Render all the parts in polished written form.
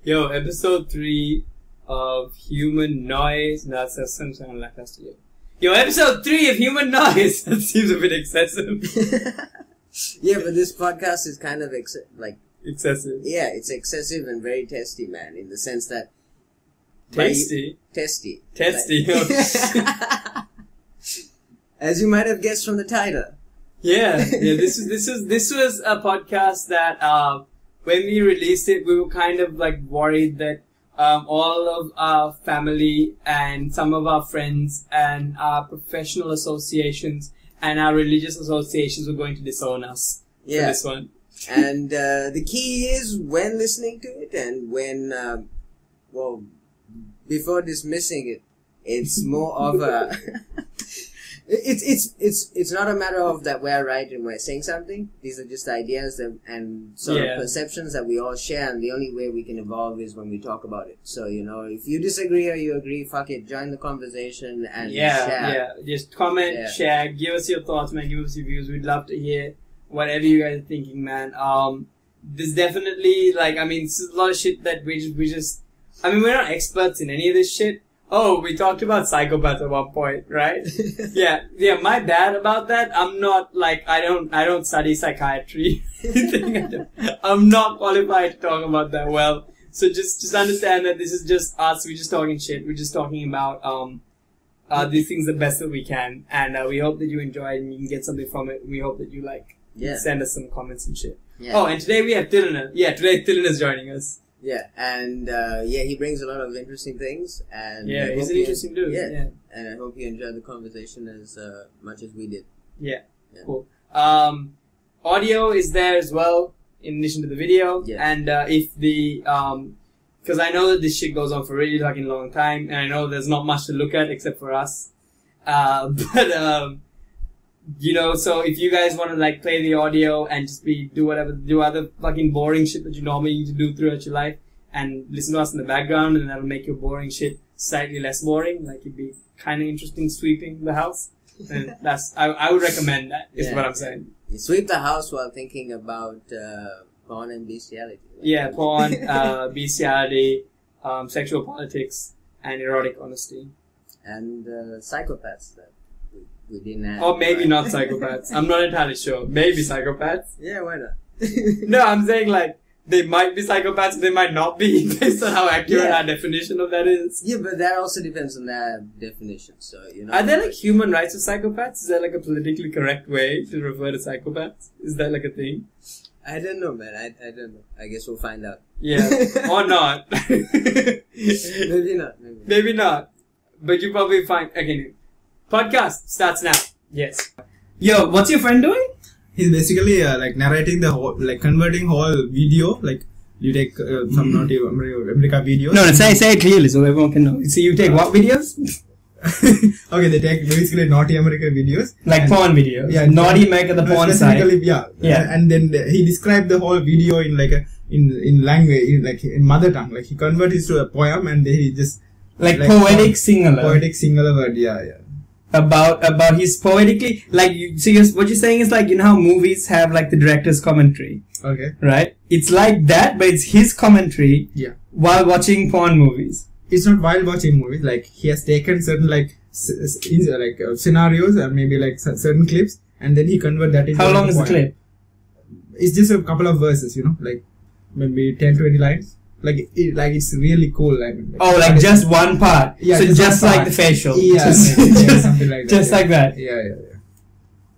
Yo, episode 3 of Human Noise. No, that's something like that. Yo, episode 3 of Human Noise. That seems a bit excessive. Yeah, but this podcast is kind of excessive. Yeah, it's excessive and very testy, man. In the sense that testy. As you might have guessed from the title. Yeah. This was a podcast that when we released it, we were kind of like worried that all of our family and some of our friends and our professional associations and our religious associations were going to disown us for this one. And the key is when listening to it and when, before dismissing it, it's more of a... It's not a matter of that we're right and we're saying something. These are just ideas and sort of perceptions that we all share, and the only way we can evolve is when we talk about it. So, if you disagree or you agree, fuck it, join the conversation and share. Yeah, just comment, share, give us your thoughts, man, give us your views. We'd love to hear whatever you guys are thinking, man. There's definitely, this is a lot of shit that we just, we're not experts in any of this shit. Oh, we talked about psychopaths at one point, right? Yeah, my bad about that. I'm not, I don't study psychiatry. I'm not qualified to talk about that well. So just understand that this is just us. We're just talking shit. We're just talking about, these things the best that we can. And, we hope that you enjoy it and you can get something from it. We hope that you send us some comments and shit. Yeah. Oh, and today we have Tilana. Yeah, today Tilana is joining us. Yeah, and he brings a lot of interesting things, and he's an interesting dude. Yeah, and I hope you enjoyed the conversation as much as we did. Yeah, cool. Audio is there as well in addition to the video, and if the because I know that this shit goes on for a really fucking long time, and I know there's not much to look at except for us, so if you guys want to play the audio and just do other fucking boring shit that you normally need to do throughout your life and listen to us in the background, and that'll make your boring shit slightly less boring. It'd be kind of interesting sweeping the house. And I would recommend that, is what I'm saying. You sweep the house while thinking about, porn and bestiality. Porn, bestiality, sexual politics, and erotic honesty. And, psychopaths that we didn't have. Or maybe not psychopaths. I'm not entirely sure. Maybe psychopaths. Yeah, why not? No, I'm saying they might be psychopaths, they might not be, based on how accurate our definition of that is. Yeah, but that also depends on their definition, so, Are there human rights of psychopaths? Is there a politically correct way to refer to psychopaths? Is that a thing? I don't know, man. I don't know. I guess we'll find out. Yeah. Or not. Maybe not. Maybe not. But you probably find, again, podcast starts now. Yes. Yo, what's your friend doing? He's basically narrating the whole, converting whole video. You take some Naughty America videos. No, say it clearly so everyone can know. So you take what videos? Okay, they take basically Naughty America videos. Porn videos. Yeah, Naughty America, the porn site. Yeah. And then he described the whole video in in language, in mother tongue. He converts it to a poem and then he just... poetic singular. Poetic singular word, yeah. About his poetically, what you're saying is how movies have the director's commentary. Okay. Right? It's like that, but it's his commentary. Yeah. While watching porn movies. It's not while watching movies, he has taken certain scenarios or maybe certain clips and then he convert that into... How long is the clip? It's just a couple of verses, maybe 10-20 lines. It's really cool. Just one part. Yeah, so just part. The facial. Yeah, something like that. Just like that. Yeah.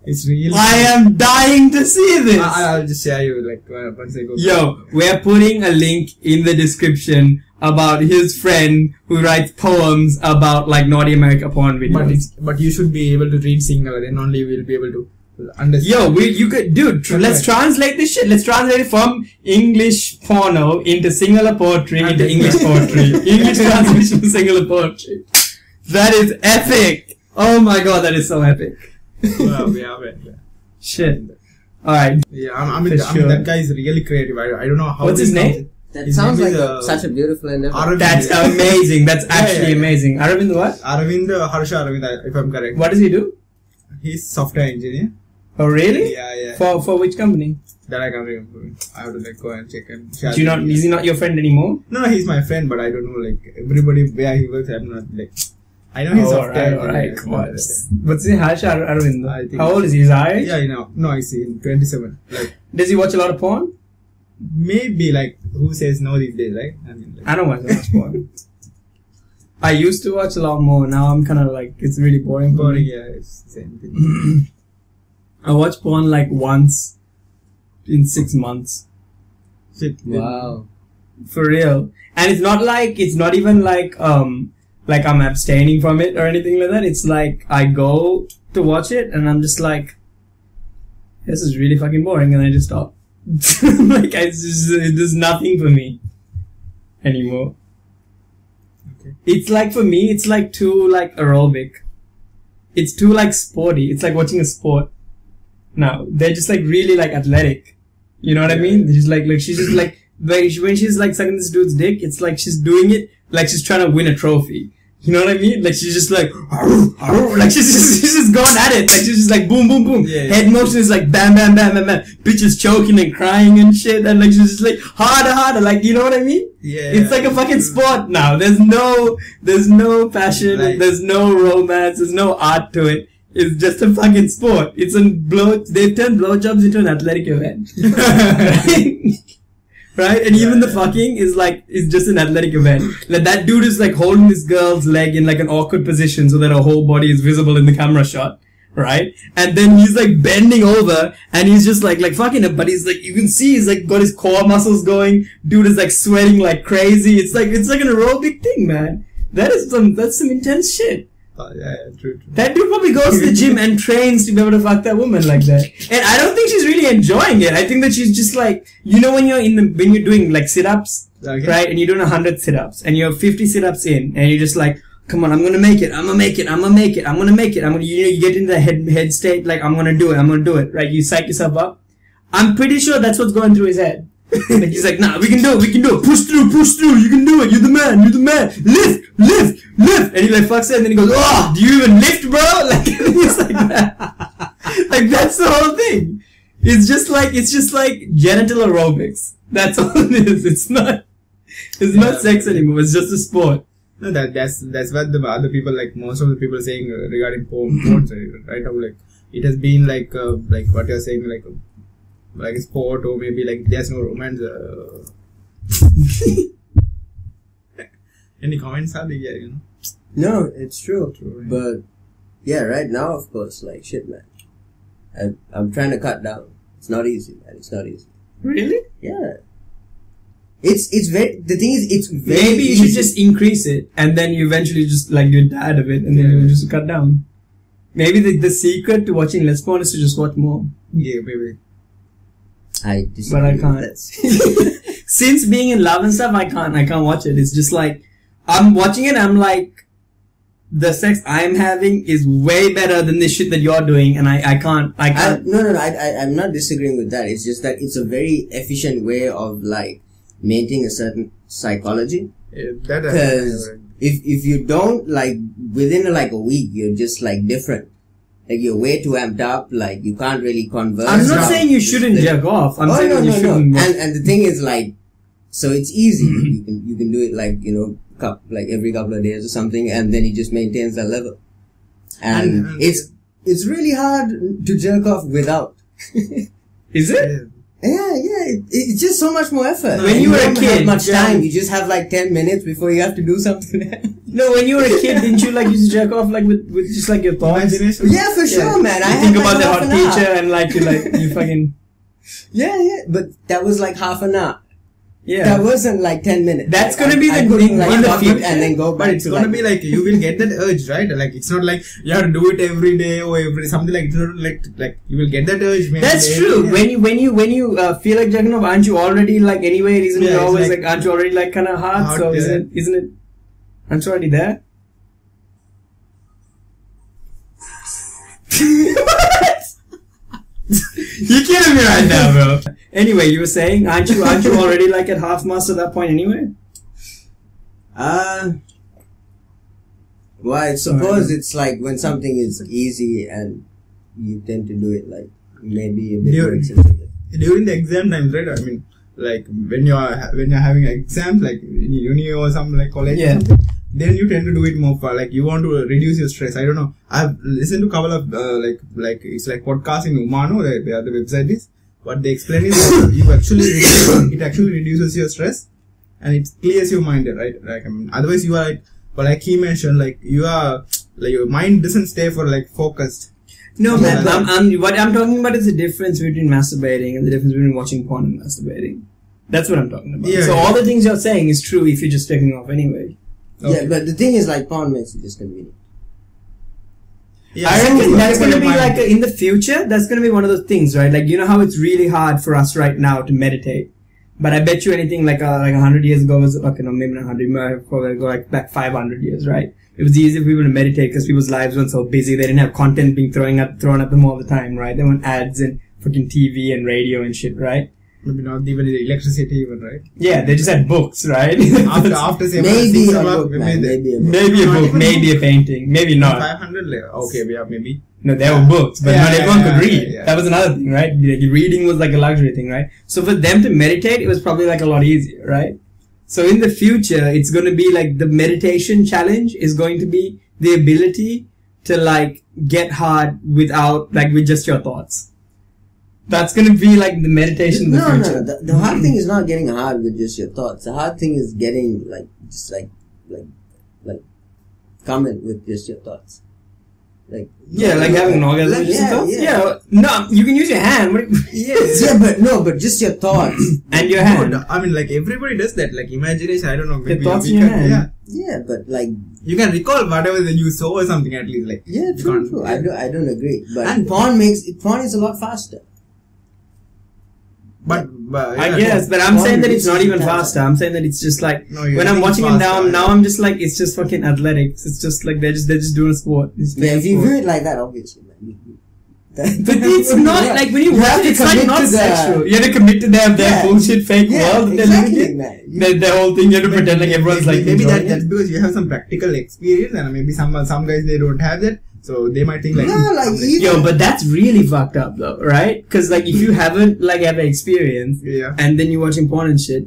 It's really... I am dying to see this. I'll just share you once I go. Yo, we're putting a link in the description about his friend who writes poems about Naughty America porn videos. But you should be able to read singular, then only we'll be able to understand. Yo, you could, dude, let's translate this shit. Let's translate it from English porno into singular poetry into English poetry. English translation to singular poetry. That is epic. Oh my god, that is so epic. Wow, yeah. Shit. Alright. Yeah, that guy is really creative. I don't know how. What's his name? That sounds like such a beautiful endeavor. That's amazing. That's actually amazing. Aravind what? Harsha Aravind, if I'm correct. What does he do? He's software engineer. Oh, really? Yeah. For which company? That I can't remember. I have to like go and check and. Is he not your friend anymore? No, he's my friend, but I don't know like everybody where he works. I'm not like. I know he's software. Alright. What's he? Harsh Arvind. I think How old is he? His age? Yeah, no, he's 27. Like, does he watch a lot of porn? Maybe like who says no these days, right? I mean, like, I don't watch that much porn. I used to watch a lot more. Now I'm kind of like it's really boring. Yeah, it's the same thing. I watch porn like once in 6 months. Shit. Wow. For real. And it's not even like I'm abstaining from it or anything like that. It's like I go to watch it and I'm just like, this is really fucking boring, and I just stop. Like there's nothing for me anymore. Okay. It's like for me, it's like too like aerobic. It's too like sporty. It's like watching a sport. Now they're just like really like athletic. You know what I mean? They're just like she's just like when she's like sucking this dude's dick, it's like she's doing it like she's trying to win a trophy. You know what I mean? Like she's just like, like she's just going at it. Like she's just like boom, boom, boom. Yeah. Head motion is like bam, bam, bam, bam, bam. Bitch is choking and crying and shit. And like she's just like harder. Like, you know what I mean? Yeah. It's like a fucking sport now. There's no passion. Like, there's no romance. There's no art to it. It's just a fucking sport. They've turned blowjobs into an athletic event. Right? And even the fucking is just an athletic event. Like that dude is like holding this girl's leg in like an awkward position so that her whole body is visible in the camera shot. Right? And then he's like bending over and he's just like fucking it, but he's like, you can see he's like got his core muscles going. Dude is like sweating like crazy. It's like an aerobic thing, man. That's some intense shit. Yeah, true. That dude probably goes to the gym and trains to be able to fuck that woman like that. And I don't think she's really enjoying it. I think that she's just like, you know, when you're doing like sit-ups, okay, right? And you're doing 100 sit-ups and you're 50 sit-ups in and you're just like, come on, I'm gonna make it. You get into the head state, like, I'm gonna do it, right? You psych yourself up. I'm pretty sure that's what's going through his head. Like he's like, nah, we can do it, push through, you can do it, you're the man, lift, and he like fucks it, and then he goes, oh, do you even lift, bro? Like, it's like that. Like, that's the whole thing. It's just like genital aerobics. That's all it is. It's not sex anymore, it's just a sport. No, that's what the other people, like, most of the people are saying regarding porn, right now, like, it has been like what you're saying, like a sport, or maybe like there's no romance. Any comments, Ali? Yeah, you know. No, it's true. True, yeah. But yeah, right now, of course, like shit, man. I'm trying to cut down. It's not easy, man. It's not easy. Really? Yeah. It's very. The thing is, it's very. Maybe you should just increase it, and then you eventually just like you're tired of it, and then you just cut down. Maybe the secret to watching less porn is to just watch more. Yeah, maybe. I disagree. But I can't. Since being in love and stuff, I can't watch it. It's just like, I'm watching it, I'm like, the sex I'm having is way better than the shit that you're doing, and I can't. No, I'm not disagreeing with that. It's just that it's a very efficient way of like maintaining a certain psychology. Yeah, because if you don't, like, within like a week, you're just like different. Like, you're way too amped up, like, you can't really converse. I'm not saying you shouldn't jerk off. I'm saying you shouldn't. And the thing is, like, so it's easy. You can do it, like, you know, like every couple of days or something, and then it just maintains that level. And it's really hard to jerk off without. Is it? Yeah. It's just so much more effort. When you were a kid, have much time. You just have like 10 minutes before you have to do something. No, when you were a kid, didn't you like used to jerk off like with just like your thoughts? Yeah, for sure, man. I think about the hot teacher and like you fucking. Yeah. But that was like half an hour. Yeah. That wasn't like 10 minutes. That's gonna be the thing like, in the future. And then go back. But it's gonna be like, you will get that urge, right? Like, it's not like you have to do it every day or something like, like you will get that urge. Maybe that's true. Yeah. When you feel like jerking off, aren't you already like anyway? Isn't it always like, aren't you already like kind of hard? So isn't it? Aren't you already there? What? You're kidding me right now, bro. Anyway, you were saying, aren't you already like at half mast at that point anyway? Well, I suppose it's like when something is easy and you tend to do it like maybe a bit more excessive. During the exam times, right? I mean, like when you're having exams, like in uni or some like college or something, then you tend to do it more for like you want to reduce your stress. I don't know. I've listened to a couple of like it's like podcasts in Umano. The website is what they explain is that you actually it actually reduces your stress and it clears your mind, right? Like I mean, otherwise you are like, but like he mentioned, like you are like your mind doesn't stay for like focused. No, man. What I'm talking about is the difference between masturbating and the difference between watching porn and masturbating. That's what I'm talking about. Yeah, so all the things you're saying is true if you're just taking off anyway. Okay. Yeah, but the thing is, like, porn makes it just convenient. Yeah, I reckon that's going to be like in the future. That's going to be one of those things, right? Like, you know how it's really hard for us right now to meditate, but I bet you anything like 100 years ago was okay, no, maybe not 100, probably go like back 500 years, right? It was easy for people to meditate because people's lives weren't so busy. They didn't have content being thrown at them all the time, right? There weren't ads and fucking TV and radio and shit, right? Maybe not even electricity, even, right? Yeah, they just had books, right? after maybe a book, maybe a book, maybe a painting, maybe not. 500, okay, yeah, maybe. No, there were books, but not everyone could read. Yeah. That was another thing, right? Like, reading was like a luxury thing, right? So for them to meditate, it was probably like a lot easier, right? So in the future, it's going to be like the meditation challenge is going to be the ability to like get hard without, like with just your thoughts. That's going to be like the meditation in the future. No. The hard thing is not getting hard with just your thoughts. The hard thing is getting like, just like comment with just your thoughts. Like, like having an orgasm with just your thoughts? Yeah. No, you can use your hand. But just your thoughts. And your hand. No, I mean, like everybody does that. Like imagination, I don't know. Maybe your thoughts in your hand. Yeah, but like you can recall whatever that you saw or something at least. Like true. I don't agree. But porn is a lot faster. But I guess, but I'm saying that it's not even faster. I'm saying that it's just like when I'm watching it now I'm just like it's just fucking athletics. It's just like they're just doing a sport. Yeah, if you view it like that, obviously. But it's not like when you watch it, it's like not sexual. You have to commit to their bullshit fake world. Exactly, man. The whole thing, you have to pretend like everyone's like maybe that's because you have some practical experience, and maybe some guys they don't have that. So they might think like, but that's really fucked up though, right? Because like if you haven't like ever experienced, and then you're watching porn and shit,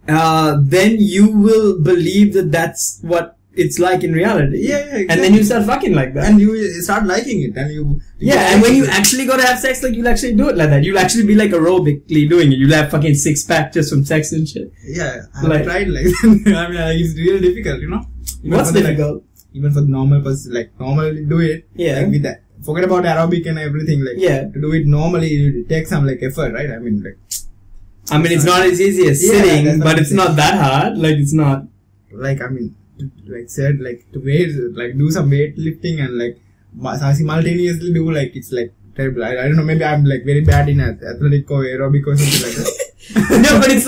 then you will believe that that's what it's like in reality. Yeah, exactly. And then you start fucking like that, and you start liking it, and you and when you actually go to have sex, like you'll actually do it like that. You'll actually be like aerobically doing it. You'll have fucking 6-pack just from sex and shit. Yeah, I've tried like I mean, it's really difficult, you know. What's difficult? Even for the normal person, like normally do it, like with that. Forget about aerobic and everything, like to do it normally, it takes some like effort, right? I mean, it's not as easy as sitting, but it's not that hard. Like it's not. Like I mean, to weight, like do some weightlifting and like simultaneously do like it's like terrible. I don't know. Maybe I'm like very bad in athletic or aerobic or something like that. No, but it's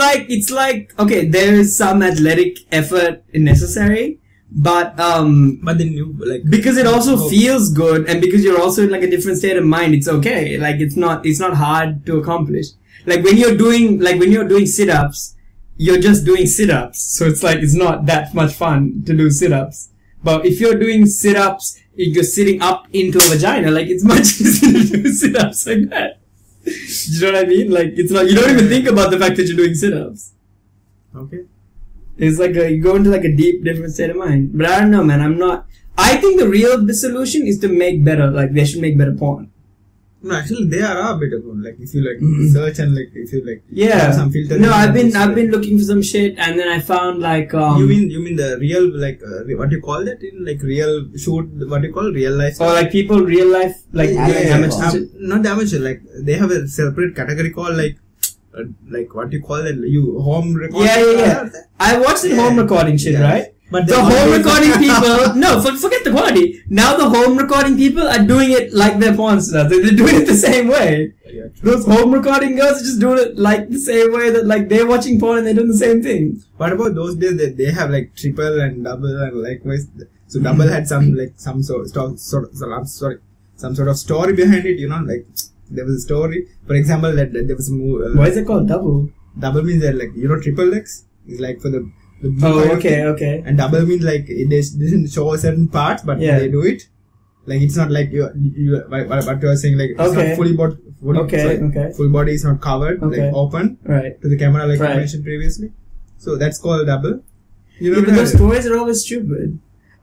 like okay, there is some athletic effort necessary. But then you like because it also feels good and because you're also in like a different state of mind, it's okay. Like it's not hard to accomplish. Like when you're doing sit-ups, you're just doing sit-ups. So it's like it's not that much fun to do sit-ups. But if you're doing sit-ups, you're sitting up into a vagina, like it's much easier to do sit-ups like that. You know what I mean? Like it's not, you don't even think about the fact that you're doing sit-ups. Okay. It's like you go into like a deep, different state of mind. But I don't know, man. I think the real solution is to make better, like they should make better porn. No, actually, they are better porn. Like if you like search and like if you like have some filter. No, I've been looking for some shit and then I found like You mean the real like what you call that in like real shoot? What you call real life? Or like people real life like amateur. Not amateur. Like they have a separate category called like what you call it, home recording. Yeah. I watched the home recording shit, right? But the home recording people, forget the quality. Now the home recording people are doing it like their porn stars. They're doing it the same way. Yeah, those home recording girls are just doing it like the same way that like they're watching porn and they're doing the same thing. What about those days that they have like triple and double and likewise? So double had some sort of story behind it, you know, like. There was a story, for example, that there was a movie. Why is it called double? Double means that like triple X is like for the okay. And double means like they didn't show certain parts, but they do it. Like it's not like what you are saying, like it's Okay. not fully full body is not covered, Okay. like open Right. to the camera, like Right. I mentioned previously. So that's called double. You Yeah, know, but those stories are always stupid.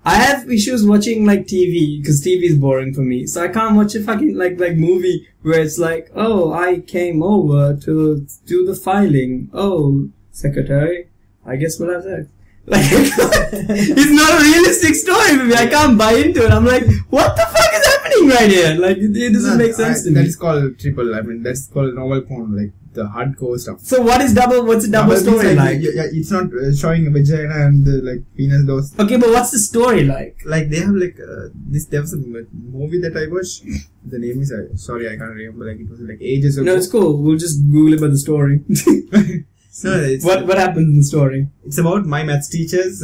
I have issues watching like TV because TV is boring for me. So I can't watch a fucking like movie where it's like, oh, I came over to do the filing. Oh, secretary, I guess we'll have sex. Like, it's not a realistic story for me. I can't buy into it. I'm like, what the fuck is happening right here? Like, it doesn't make sense to me. That is called triple. I mean, that's called novel porn, like the hardcore stuff. So what's a double story like? Yeah, it's not showing a vagina and like penis those. Okay, but what's the story like? Like they have like there was a movie that I watched. The name is sorry, I can't remember. Like it was like ages ago. No, it's cool. We'll just Google about the story. No, it's, what happens in the story? It's about my maths teacher's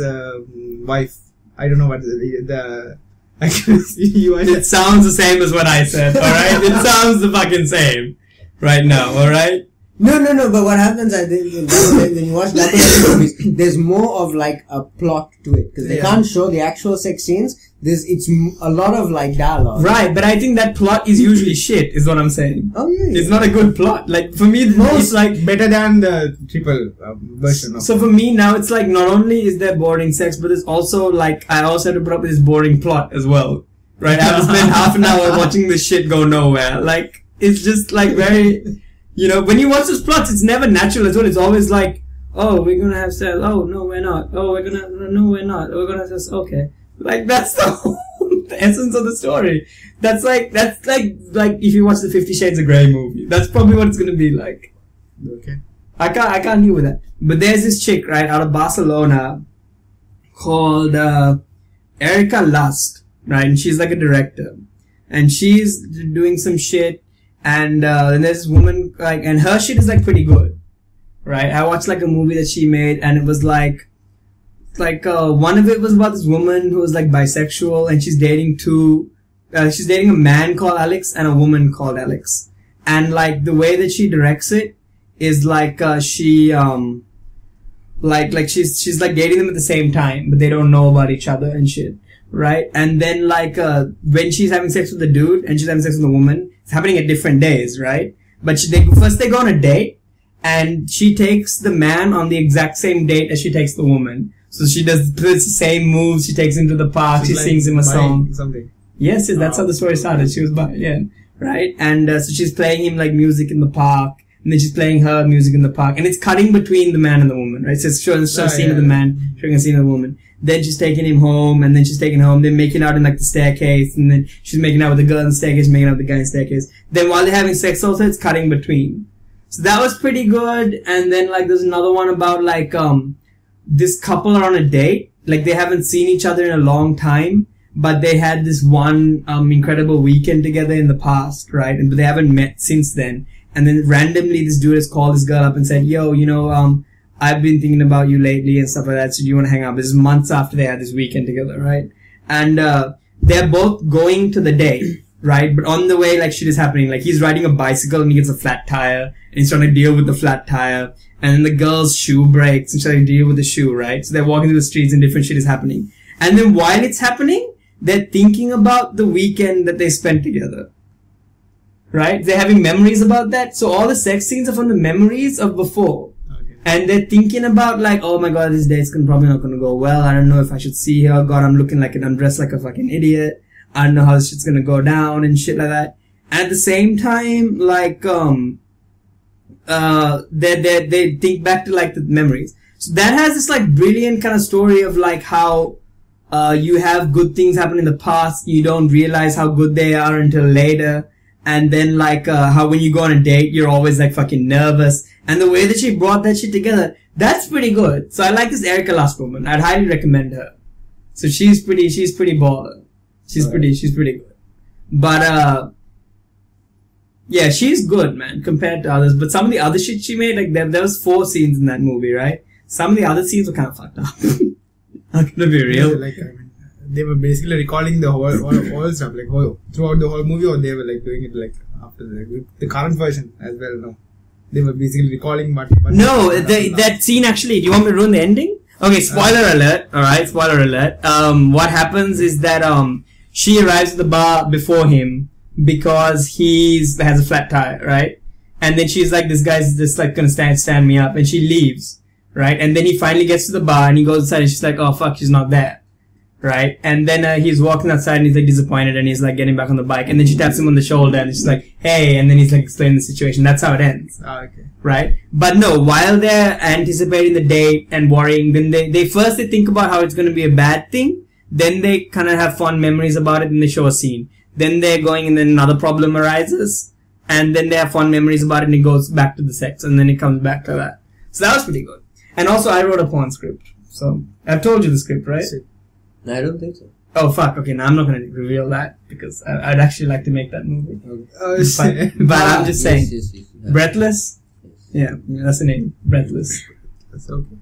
wife. I don't know what the It sounds the same as what I said. All right, it sounds the fucking same right now. All right. No. But what happens, I think, when you watch double movies, there's more of like a plot to it because they can't show the actual sex scenes. It's a lot of like dialogue. Right, but I think that plot is usually shit. Is what I'm saying. Oh yeah. It's not a good plot. Like for me, it's like better than the triple version. Of so for me now, it's like not only is there boring sex, but it's also like I also have to put up with this boring plot as well. Right, I have to spend half an hour watching this shit go nowhere. Like it's just like very. You know, when you watch those plots, it's never natural as well. It's always like, oh, we're gonna have sex. Oh, no, we're not. Oh, no, we're not. We're gonna have sex. Okay. Like, that's the essence of the story. That's like if you watch the 50 Shades of Grey movie. That's probably what it's gonna be like. Okay. I can't deal with that. But there's this chick, right, out of Barcelona called, Erica Lust, right? And she's like a director. And she's doing some shit. And then there's this woman, like, and her shit is like pretty good, right? I watched like a movie that she made, and it was like one of it was about this woman who was like bisexual, and she's dating a man called Alex and a woman called Alex. And like the way that she directs it is like she's like dating them at the same time, but they don't know about each other and shit. Right? And then like, when she's having sex with the dude and she's having sex with the woman, it's happening at different days, right? But first they go on a date and she takes the man on the exact same date as she takes the woman. So she does the same moves, she takes him to the park, she sings him a song. Something. Yes, that's how the story started. She was right? And, so she's playing him like music in the park. And then she's playing her music in the park. And it's cutting between the man and the woman, right? So it's showing a scene of the man, showing a scene of the woman. Then she's taking him home, and then she's taking home, then making out in like the staircase, and then she's making out with the girl in the staircase, making out with the guy in the staircase. Then while they're having sex also, it's cutting between. So that was pretty good. And then like there's another one about like, this couple are on a date. Like they haven't seen each other in a long time, but they had this one, incredible weekend together in the past, right? But they haven't met since then. And then randomly this dude has called this girl up and said, yo, you know, I've been thinking about you lately and stuff like that. So do you want to hang out? This is months after they had this weekend together, right? And, they're both going to the date, right? But on the way, like shit is happening. Like he's riding a bicycle and he gets a flat tire and he's trying to deal with the flat tire. And then the girl's shoe breaks and she's trying to deal with the shoe, right? So they're walking through the streets and different shit is happening. And then while it's happening, they're thinking about the weekend that they spent together. Right? They're having memories about that. So all the sex scenes are from the memories of before. And they're thinking about like, oh my god, this date's probably not gonna go well. I don't know if I should see her. God, I'm dressed like a fucking idiot. I don't know how this shit's gonna go down and shit like that. And at the same time, like, they think back to like the memories. So that has this like brilliant kind of story of like how, you have good things happen in the past. You don't realize how good they are until later. And then like, how when you go on a date, you're always like fucking nervous. And the way that she brought that shit together, that's pretty good. So I like this Erica Lust woman. I'd highly recommend her. So she's pretty baller. She's pretty good. But, yeah, she's good, man, compared to others. But some of the other shit she made, like there was 4 scenes in that movie, right? Some of the other scenes were kind of fucked up. I'm gonna be real. Like, I mean, they were basically recalling the whole stuff, like throughout the whole movie, or they were like doing it like after the current version as well. No, they were basically recalling but no, that scene actually. Do you want me to ruin the ending? Okay, spoiler alert. All right, spoiler alert. What happens is that she arrives at the bar before him because has a flat tire, right? And then she's like, this guy's just like gonna stand me up, and she leaves, right? And then he finally gets to the bar and he goes inside and she's like, oh fuck, she's not there, right? And then he's walking outside and he's like disappointed and he's like getting back on the bike, and then she taps him on the shoulder and she's like, hey, and then he's like explaining the situation. That's how it ends. Oh, okay. Right? But no, while they're anticipating the date and worrying, then they first think about how it's gonna be a bad thing, then they kind of have fond memories about it and they show a scene. Then they're going and then another problem arises, and then they have fond memories about it and it goes back to the sex, and then it comes back to that. So that was pretty good. And also I wrote a porn script. So I've told you the script, right? No, I don't think so. Oh fuck, okay, now I'm not gonna reveal that because I'd actually like to make that movie. Okay. But I'm just saying. Yes. Breathless? Yeah, that's the name. Breathless. That's okay.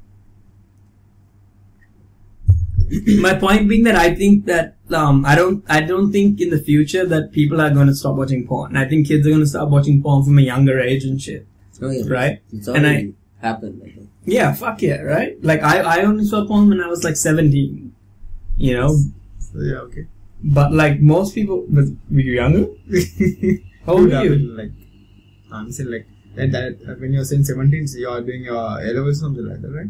My point being that I think that I don't think in the future that people are going to stop watching porn. I think kids are going to start watching porn from a younger age and shit. Oh yeah. Right? It's already happened, I think. Yeah, fuck yeah, right? Like I only saw porn when I was like 17. You know? So, yeah, okay. But like most people, were you younger? How old were you? Like, I'm saying like that when you're saying 17, so you are doing your A-level something like that, right?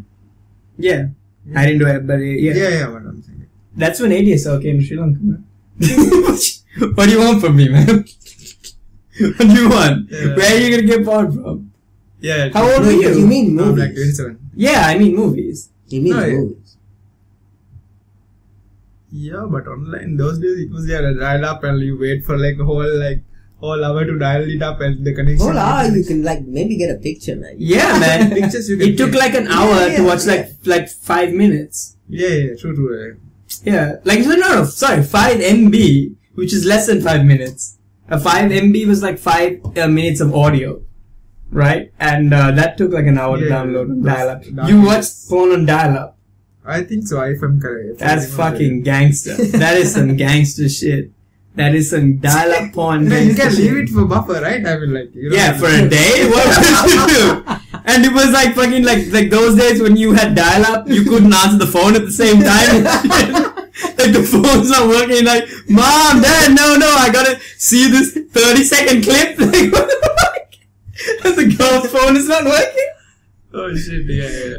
Yeah. I didn't do it, but yeah. Yeah, what I'm saying. That's when ADSL came to Sri Lanka, man. What do you want from me, man? What do you want? Yeah. Where are you gonna get porn from? Yeah. How old were you? You mean No, I'm like movies? 27. Yeah, I mean movies. He means No, yeah. movies. Yeah, but online those days it was dial up and you wait for like a whole hour to dial it up and the connection. Whole hour you can like maybe get a picture, man. Yeah, man. Pictures you can It took get. like an hour Yeah, to watch yeah. like 5 minutes. Yeah, true. Yeah, like no, sorry, 5 MB, which is less than 5 minutes. A 5 MB was like 5 minutes of audio, right? And that took like an hour to Yeah, download on that's- dial-up. that You is- watched porn on dial-up. I think so, if I'm correct. If I That's remember fucking gangster. That is some gangster shit. That is some dial-up porn. No, you gangster can shit. leave it for buffer, right? I mean, like, you know, Yeah, for a day? What would you do? And it was like fucking like those days when you had dial-up, you couldn't answer the phone at the same time. Like the phone's not working. Like, Mom, Dad, no, I gotta see this 30-second clip. Like, what the fuck? And the girl's phone is not working. Oh shit, yeah.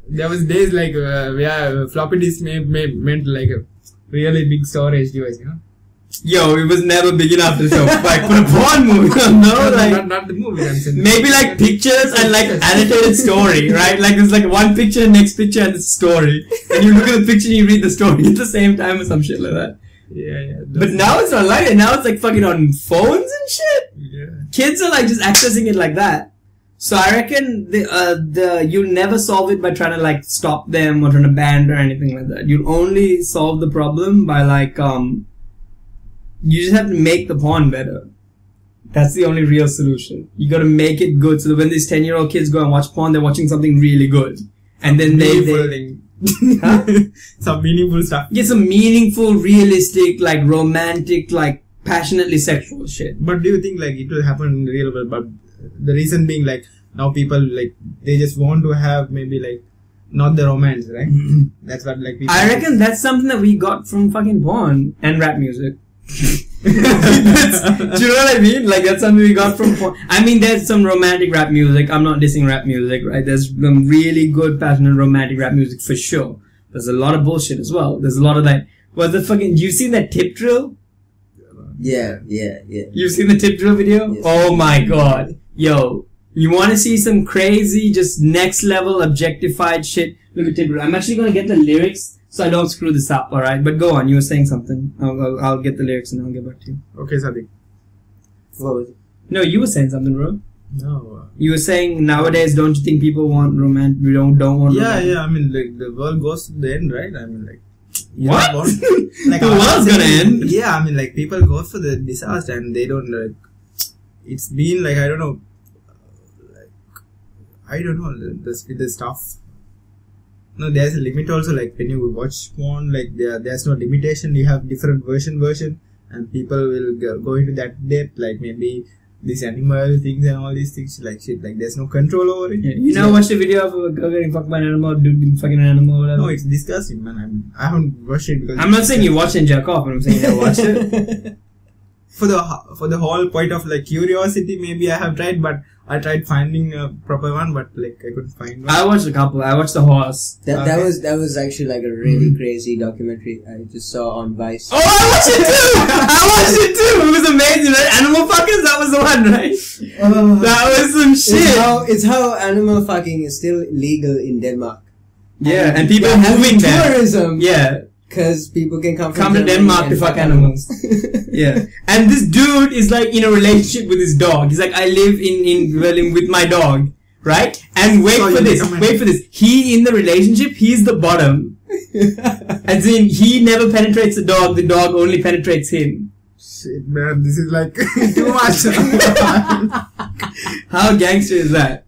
There was days like where floppy disk meant like a really big storage device, you know. Yo, it was never big enough to show like for a porn movie. No, like not the movie. I'm saying. maybe like pictures and like annotated story, right? Like there's like one picture, next picture, and the story. And you look at the picture and you read the story at the same time or some shit like that. Yeah. But now it's not like that. Now it's like fucking on phones and shit. Yeah. Kids are like just accessing it like that. So I reckon you'll never solve it by trying to like stop them or trying to ban or anything like that. You'll only solve the problem by like you just have to make the porn better. That's the only real solution. You gotta make it good so that when these 10-year-old kids go and watch porn, they're watching something really good. And then they huh? Some meaningful stuff. Get some meaningful, realistic, like romantic, like passionately sexual shit. But do you think like it will happen in real world? But the reason being like now people like they just want to have maybe like not the romance, right? That's what like people. I reckon that's something that we got from fucking porn and rap music. Do you know what I mean? Like that's something we got from porn. I mean, there's some romantic rap music. I'm not dissing rap music, right? There's some really good, passionate romantic rap music for sure. There's a lot of bullshit as well. There's a lot of that. What the fucking? You seen that tip drill? Yeah. You've seen the tip drill video? Yes. Oh my god. Yo, you want to see some crazy, just next level objectified shit? Look at tip drill. I'm actually gonna get the lyrics so I don't screw this up, alright? But go on, you were saying something. I'll get the lyrics and I'll get back to you. Okay, Sadiq. What was it? No, you were saying something, bro. No. You were saying nowadays, don't you think people want romance? We don't want romance? Yeah. I mean, like the world goes to the end, right? I mean, like. What? Like, The world's gonna end? Yeah, I mean, like people go for the disaster and they don't like. It's been like I don't know. The stuff. No, there's a limit also. Like when you watch porn, like there's no limitation. You have different version, and people will go into that depth. Like maybe these animal things and all these things, like shit, like there's no control over it. Yeah. You never watched a video of a girl getting fucked by an animal, dude getting fucking an animal, or whatever? No, it's disgusting, man. I haven't watched it because I'm not saying you watch and jerk off, but I'm saying you watched it. For the whole point of like curiosity, maybe I have tried, but I tried finding a proper one, but like I couldn't find one. I watched a couple. I watched the horse. That was actually like a really crazy documentary I just saw on Vice. Oh, I watched it too! I watched it too! It was amazing, right? Animal fuckers, that was the one, right? That was some shit. It's how animal fucking is still legal in Denmark. Yeah, and people are moving there. Tourism. Yeah. Because people can come to Denmark to fuck animals. Yeah. And this dude is like in a relationship with his dog. He's like, I live with my dog. Right? And wait for this. He in the relationship, he's the bottom. As in, he never penetrates the dog only penetrates him. Shit, man, this is like too much. How gangster is that?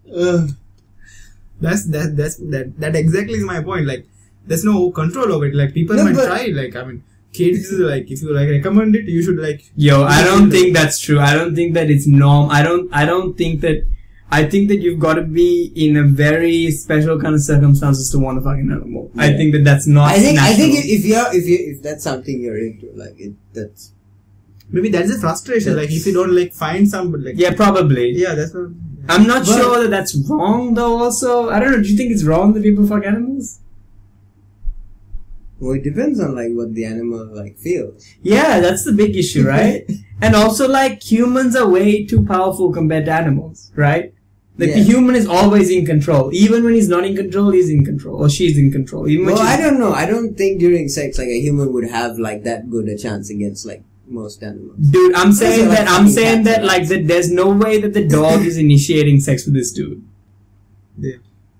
That exactly is my point. Like, there's no control over it. Like, people might try. Like, I mean, kids, like, if you like recommend it, you should like. Yo, I don't think that's true. I don't think that it's norm. I don't think that. I think that you've got to be in a very special kind of circumstances to want to fucking animal. Yeah. I think that that's not. I think if that's something you're into, like that's. Maybe that's a frustration. Like, if you don't like find somebody. Like, yeah, probably. Yeah, that's what. I'm not sure that that's wrong though. Also, I don't know. Do you think it's wrong that people fuck animals? Well, it depends on like what the animal like feels. Yeah, that's the big issue, right? And also, like, humans are way too powerful compared to animals, right? Like, the human is always in control. Even when he's not in control, he's in control. Or she's in control. Even when I don't know. I don't think during sex, like, a human would have, like, that good a chance against, like, most animals. Dude, I'm saying that, like, that there's no way that the dog is initiating sex with this dude. Yeah.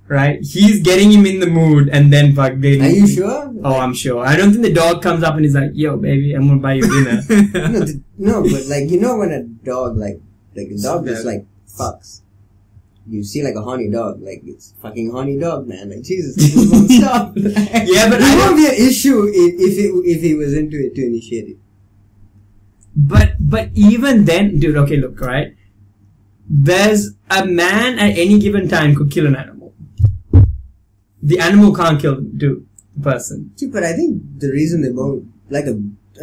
Right? He's getting him in the mood and then fuck getting. Are you sure? Oh, I'm sure. I don't think the dog comes up and is like, yo, baby, I'm gonna buy you dinner. No, but like, you know when a dog, like a dog just like fucks. You see like a horny dog, like it's fucking horny dog, man. Like, Jesus, this won't stop. Yeah, but it won't be an issue if he was into it to initiate it. But even then, dude, okay, look, right? There's a man at any given time could kill an animal. The animal can't kill the person. See, but I think the reason they won't, like a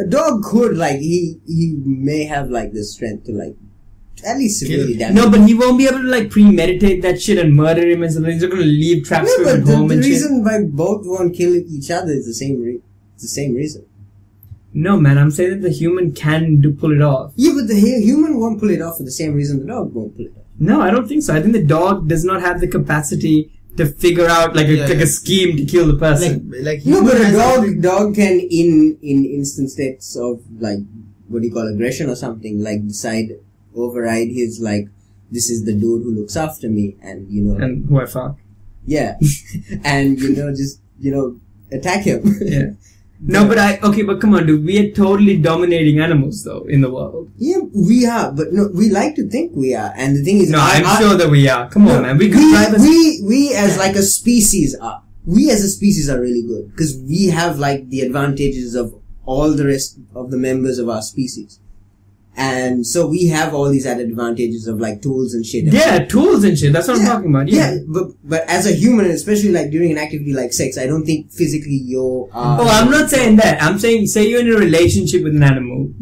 dog could, like, he may have like the strength to like at least severely damage. No, but he won't be able to like premeditate that shit and murder him and something. He's not going to leave traps for him at home and shit. The reason why both won't kill each other is the same reason. No, man, I'm saying that the human can pull it off. Yeah, but the human won't pull it off for the same reason the dog won't pull it off. No, I don't think so. I think the dog does not have the capacity to figure out like a scheme to kill the person. No, but a dog can in instant states of like what do you call aggression or something, like override his like, this is the dude who looks after me and and who I fuck. Yeah. And just attack him. Yeah. No, but come on, dude. We are totally dominating animals, though, in the world. Yeah, we are, but no, we like to think we are. And the thing is, I'm sure that we are. Come on, man. We as like a species are. We as a species are really good because we have like the advantages of all the rest of the members of our species. And so we have all these added advantages of like tools and shit. Tools and shit. That's what I'm talking about. Yeah. But as a human, especially like during an activity like sex, I don't think physically you're... I'm not saying that. I'm saying, say you're in a relationship with an animal.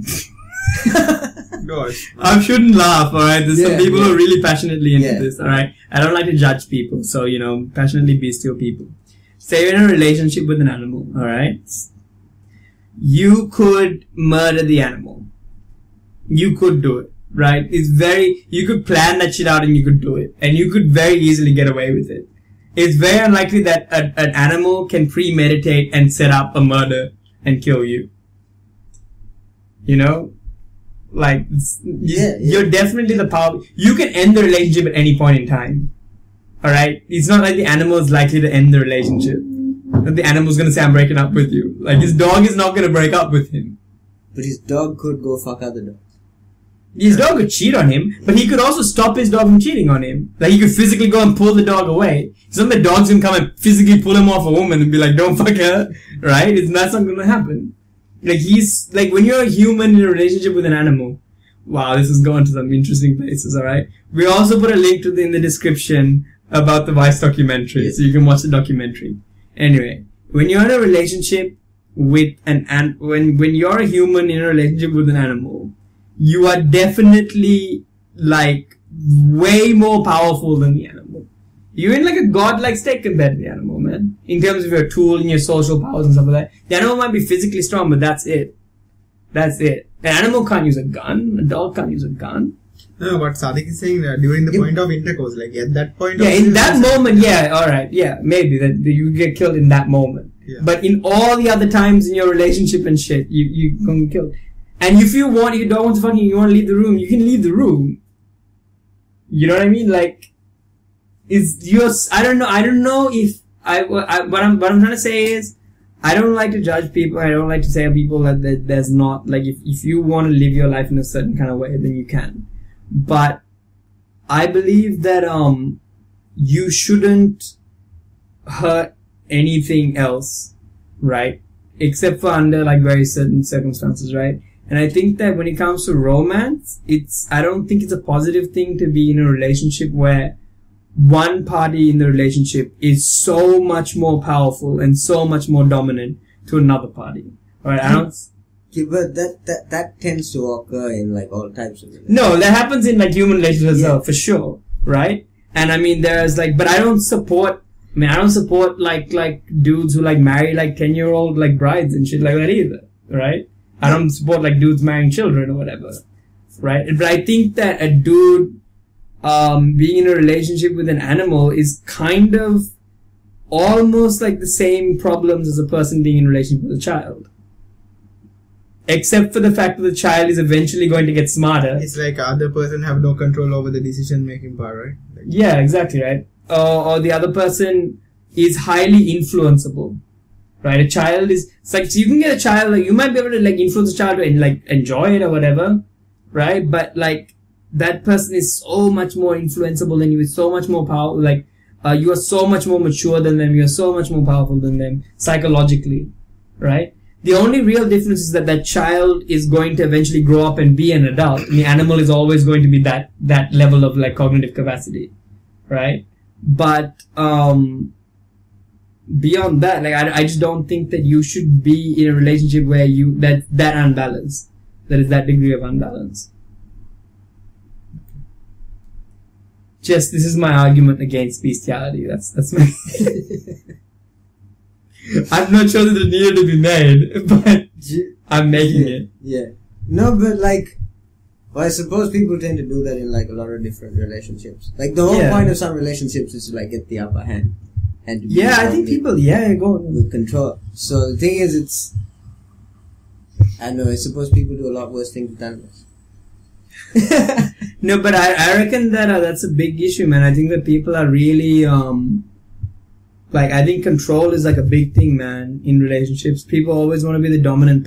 Gosh. I shouldn't laugh, alright? There's some people who are really passionately into this, alright? I don't like to judge people, so, passionately bestial people. Say you're in a relationship with an animal, alright? You could murder the animal. You could do it, right? You could plan that shit out and you could do it. And you could very easily get away with it. It's very unlikely that an animal can premeditate and set up a murder and kill you. Like, you're definitely the power. You can end the relationship at any point in time. Alright? It's not like the animal is likely to end the relationship. That the animal's gonna say, I'm breaking up with you. Like, his dog is not gonna break up with him. But his dog could go fuck other dogs. His dog could cheat on him, but he could also stop his dog from cheating on him. Like, he could physically go and pull the dog away. Some of the dogs can come and physically pull him off a woman and be like, don't fuck her. Right? That's not gonna happen. Like, when you're a human in a relationship with an animal, wow, this is going to some interesting places, alright? We also put a link to in the description about the Vice documentary, so you can watch the documentary. Anyway, when you're in a relationship with when you're a human in a relationship with an animal, you are definitely, like, way more powerful than the animal. You're in, like, a godlike state compared to the animal, man. In terms of your tool and your social powers and stuff like that. The animal might be physically strong, but that's it. That's it. An animal can't use a gun. A dog can't use a gun. No, but Sadiq is saying that during the point of intercourse, like at that point. Yeah, in that moment, yeah, alright, yeah, maybe that you get killed in that moment. Yeah. But in all the other times in your relationship and shit, you gonna get killed. And if you want to leave the room, you can leave the room. You know what I mean? Like, I don't know if what I'm trying to say is, I don't like to judge people. I don't like to say to people that there's not, like, if you want to live your life in a certain kind of way, then you can. But I believe that you shouldn't hurt anything else, right? Except for under, like, very certain circumstances, right? And I think that when it comes to romance, I don't think it's a positive thing to be in a relationship where one party in the relationship is so much more powerful and so much more dominant to another party. Right? I don't. Yeah, but that tends to occur in, like, all types of relationships. No, that happens in, like, human relationships as well, for sure. Right? And I mean, there's, like, but I don't support, like, dudes who, like, marry, like, 10-year-old, like, brides and shit like that either. Right? I don't support, like, dudes marrying children or whatever. Right? But I think that a dude, being in a relationship with an animal is kind of almost like the same problems as a person being in a relationship with a child. Except for the fact that the child is eventually going to get smarter. It's like other person have no control over the decision making part, right? Like, yeah, exactly, right? Or the other person is highly influenceable. Right? A child is, it's like, so you can get a child, like, you might be able to, like, influence a child and, like, enjoy it or whatever. Right? But, like, that person is so much more influenceable than you, with so much more power, like, you are so much more mature than them, you are so much more powerful than them, psychologically. Right? The only real difference is that that child is going to eventually grow up and be an adult, and the animal is always going to be that level of, like, cognitive capacity. Right? But, beyond that, like, I just don't think that you should be in a relationship where that unbalanced. There is that degree of unbalance. This is my argument against bestiality. That's my... I'm not sure that it needed to be made, but I'm making it. Yeah. No, but, like, well, I suppose people tend to do that in, like, a lot of different relationships. Like, the whole point of some relationships is to, like, get the upper hand. And to be I think people, go on. With control. So the thing is, I don't know, I suppose people do a lot worse things with animals. No, but I reckon that that's a big issue, man. I think that people are really, like, I think control is, like, a big thing, man, in relationships. People always want to be the dominant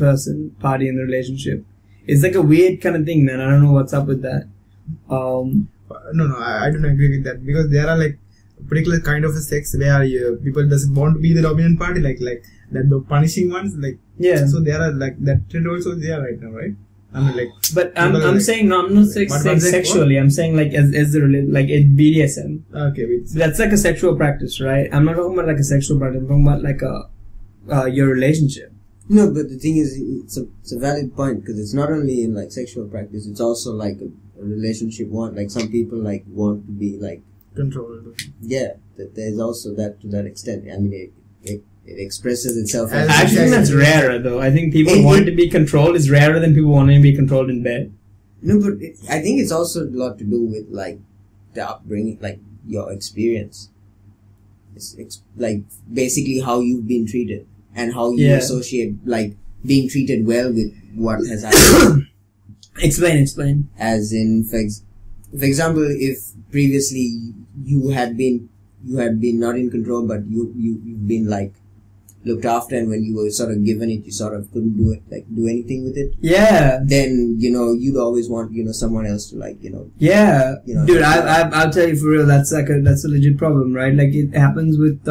party in the relationship. It's like a weird kind of thing, man. I don't know what's up with that. No, I don't agree with that, because there are, like, particular kind of a sex where people doesn't want to be the dominant party, like that the punishing ones, like, yeah. So there are, like, that trend also there right now, right? I mean, like, but I'm like, saying, no, I'm not saying sexually. I'm saying, like, as like BDSM. Okay, that's like a sexual practice, right? I'm not talking about, like, a sexual practice. I'm talking about, like, your relationship. No, but the thing is, it's a valid point, because it's not only in, like, sexual practice. It's also, like, a relationship one. Like, some people, like, want to be, like, controlled. Yeah, there's also that to that extent. I mean, it expresses itself. I think that's rarer, though. I think people wanting to be controlled is rarer than people wanting to be controlled in bed. No, but I think it's also a lot to do with, like, the upbringing, like, your experience. It's like, basically how you've been treated and how you associate, like, being treated well with what has happened. Explain. As in, for example, if previously you had been not in control, but you've been, like, looked after, and when you were sort of given it, you sort of couldn't do anything with it. Yeah. Then, you'd always want, someone else to, like, Yeah. Dude, I'll tell you for real, that's a legit problem, right? Like, it happens with,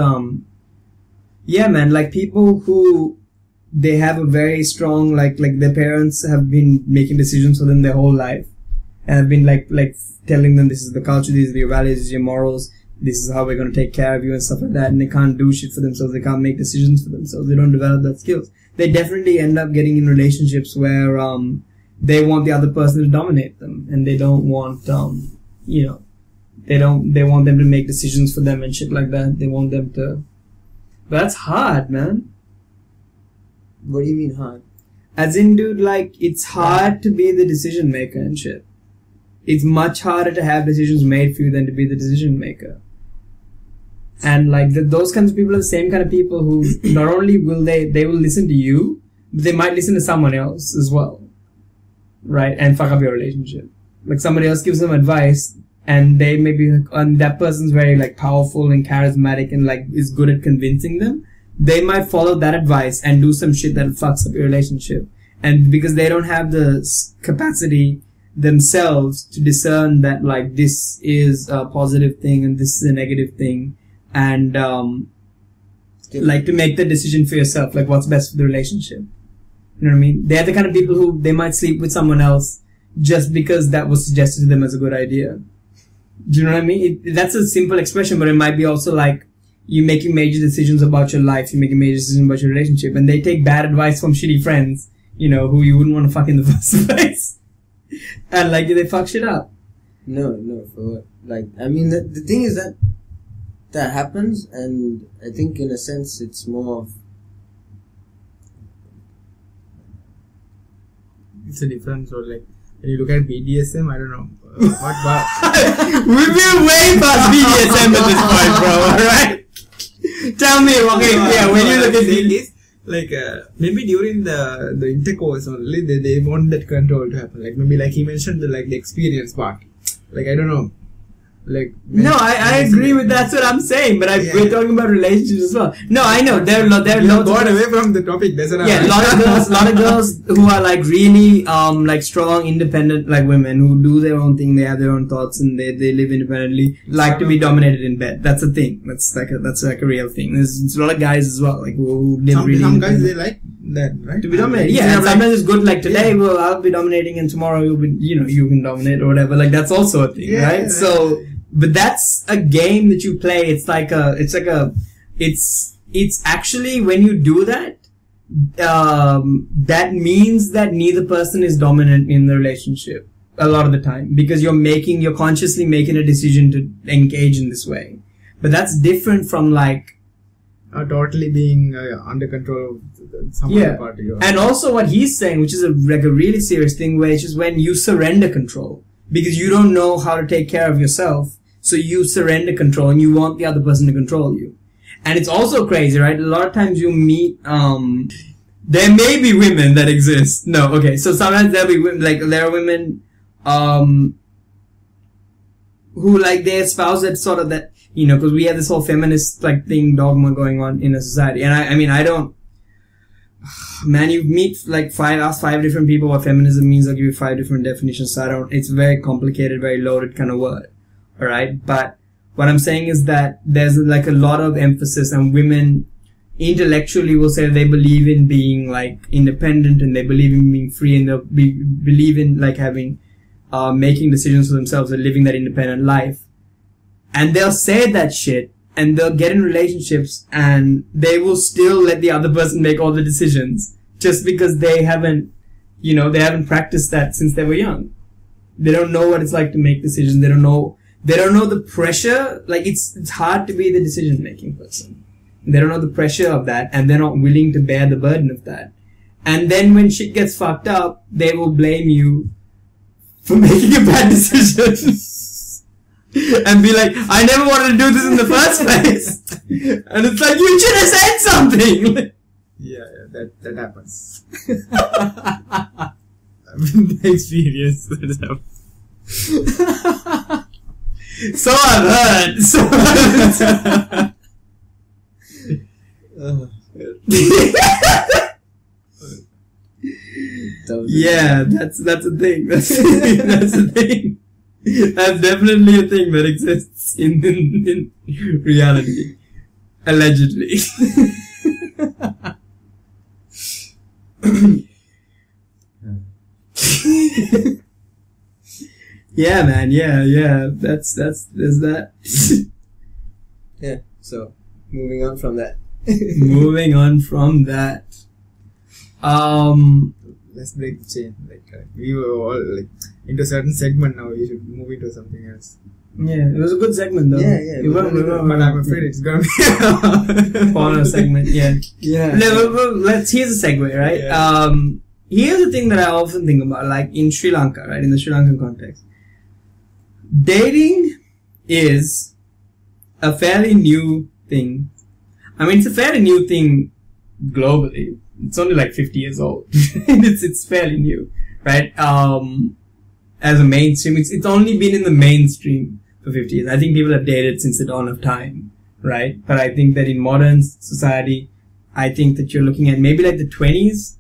yeah, man, like, people who, they have a very strong, like their parents have been making decisions for them their whole life. and I've been like telling them this is the culture, these are your values, these are your morals, this is how we're going to take care of you and stuff like that, and they can't do shit for themselves, they can't make decisions for themselves, they don't develop that skills. They definitely end up getting in relationships where they want the other person to dominate them, and they don't want they want them to make decisions for them and shit like that. They want them to. But that's hard, man. What do you mean hard? As in, dude, like, it's hard to be the decision maker and shit. It's much harder to have decisions made for you than to be the decision maker. And like those kinds of people are the same kind of people who not only will they will listen to you, but they might listen to someone else as well, right? And fuck up your relationship. Like somebody else gives them advice, and they maybe and that person's very like powerful and charismatic and like is good at convincing them. They might follow that advice and do some shit that fucks up your relationship, and because they don't have the capacity themselves to discern that like this is a positive thing and this is a negative thing. And, like to make the decision for yourself, like what's best for the relationship. You know what I mean? They're the kind of people who they might sleep with someone else just because that was suggested to them as a good idea. Do you know what I mean? That's a simple expression, but it might be also like you making major decisions about your life, you're making major decisions about your relationship, and they take bad advice from shitty friends, you know, who you wouldn't want to fuck in the first place. And like, they fuck shit up. No, for what? Like, I mean, the thing is that happens, and I think in a sense it's more of... It's a difference, or like, when you look at BDSM, I don't know. What We've been way past BDSM at this point, bro, alright? Tell me, okay, yeah, when you look at this, like, maybe during the intercourse only, they want that control to happen. Like, maybe like he mentioned the experience part. Like, I don't know. Like, no, I agree with that's what I'm saying, but we're talking about relationships as well. No, I know there are lots gone away from the topic. That's what a lot of girls who are like really like strong, independent like women who do their own thing. They have their own thoughts and they live independently. Like to be dominated in bed. That's a thing. That's like a real thing. There's a lot of guys as well like who live really. Some guys they like that, right? To be dominated. Yeah, and sometimes it's good. Like today, well, I'll be dominating, and tomorrow you'll be, you can dominate or whatever. Like that's also a thing, right? So. But that's a game that you play. It's actually when you do that, that means that neither person is dominant in the relationship a lot of the time because you're consciously making a decision to engage in this way. But that's different from like, totally being under control of some other party. And also what he's saying, which is a really serious thing, which is when you surrender control because you don't know how to take care of yourself. So you surrender control and you want the other person to control you. And it's also crazy, right? A lot of times you meet, there may be women that exist. No, okay. So sometimes there'll be women, like there are women, who like they espouse that sort of that, cause we have this whole feminist like thing, dogma going on in a society. And I don't, man, you meet like ask 5 different people what feminism means. I'll give you 5 different definitions. So it's very complicated, very loaded kind of word. Alright, but what I'm saying is that there's like a lot of emphasis and women intellectually will say they believe in being like independent and they believe in being free and they believe in like having, making decisions for themselves and living that independent life. And they'll say that shit and they'll get in relationships and they will still let the other person make all the decisions just because they haven't practiced that since they were young. They don't know what it's like to make decisions. They don't know the pressure, like it's hard to be the decision-making person. They don't know the pressure of that, and they're not willing to bear the burden of that. And then when shit gets fucked up, they will blame you for making a bad decision. And be like, I never wanted to do this in the first place. And it's like, you should have said something! Yeah, that happens. The experience that happens. So I've heard. Yeah, that's a thing. That's a thing. That's definitely a thing that exists in reality. Allegedly. Yeah, man. Yeah. There's that. Yeah. So, moving on from that. Let's break the chain. We were all into a certain segment now. We should move into something else. Yeah, it was a good segment though. Yeah. But I'm afraid it's gonna be porno segment. Yeah. Here's a segue, right? Yeah. Here's the thing that I often think about, in Sri Lanka, right? In the Sri Lankan context, dating is a fairly new thing. I mean, it's a fairly new thing globally. It's only 50 years old. it's fairly new, right? As a mainstream, it's only been in the mainstream for 50 years. I think people have dated since the dawn of time, right? But I think that in modern society, I think that you're looking at maybe the 20s,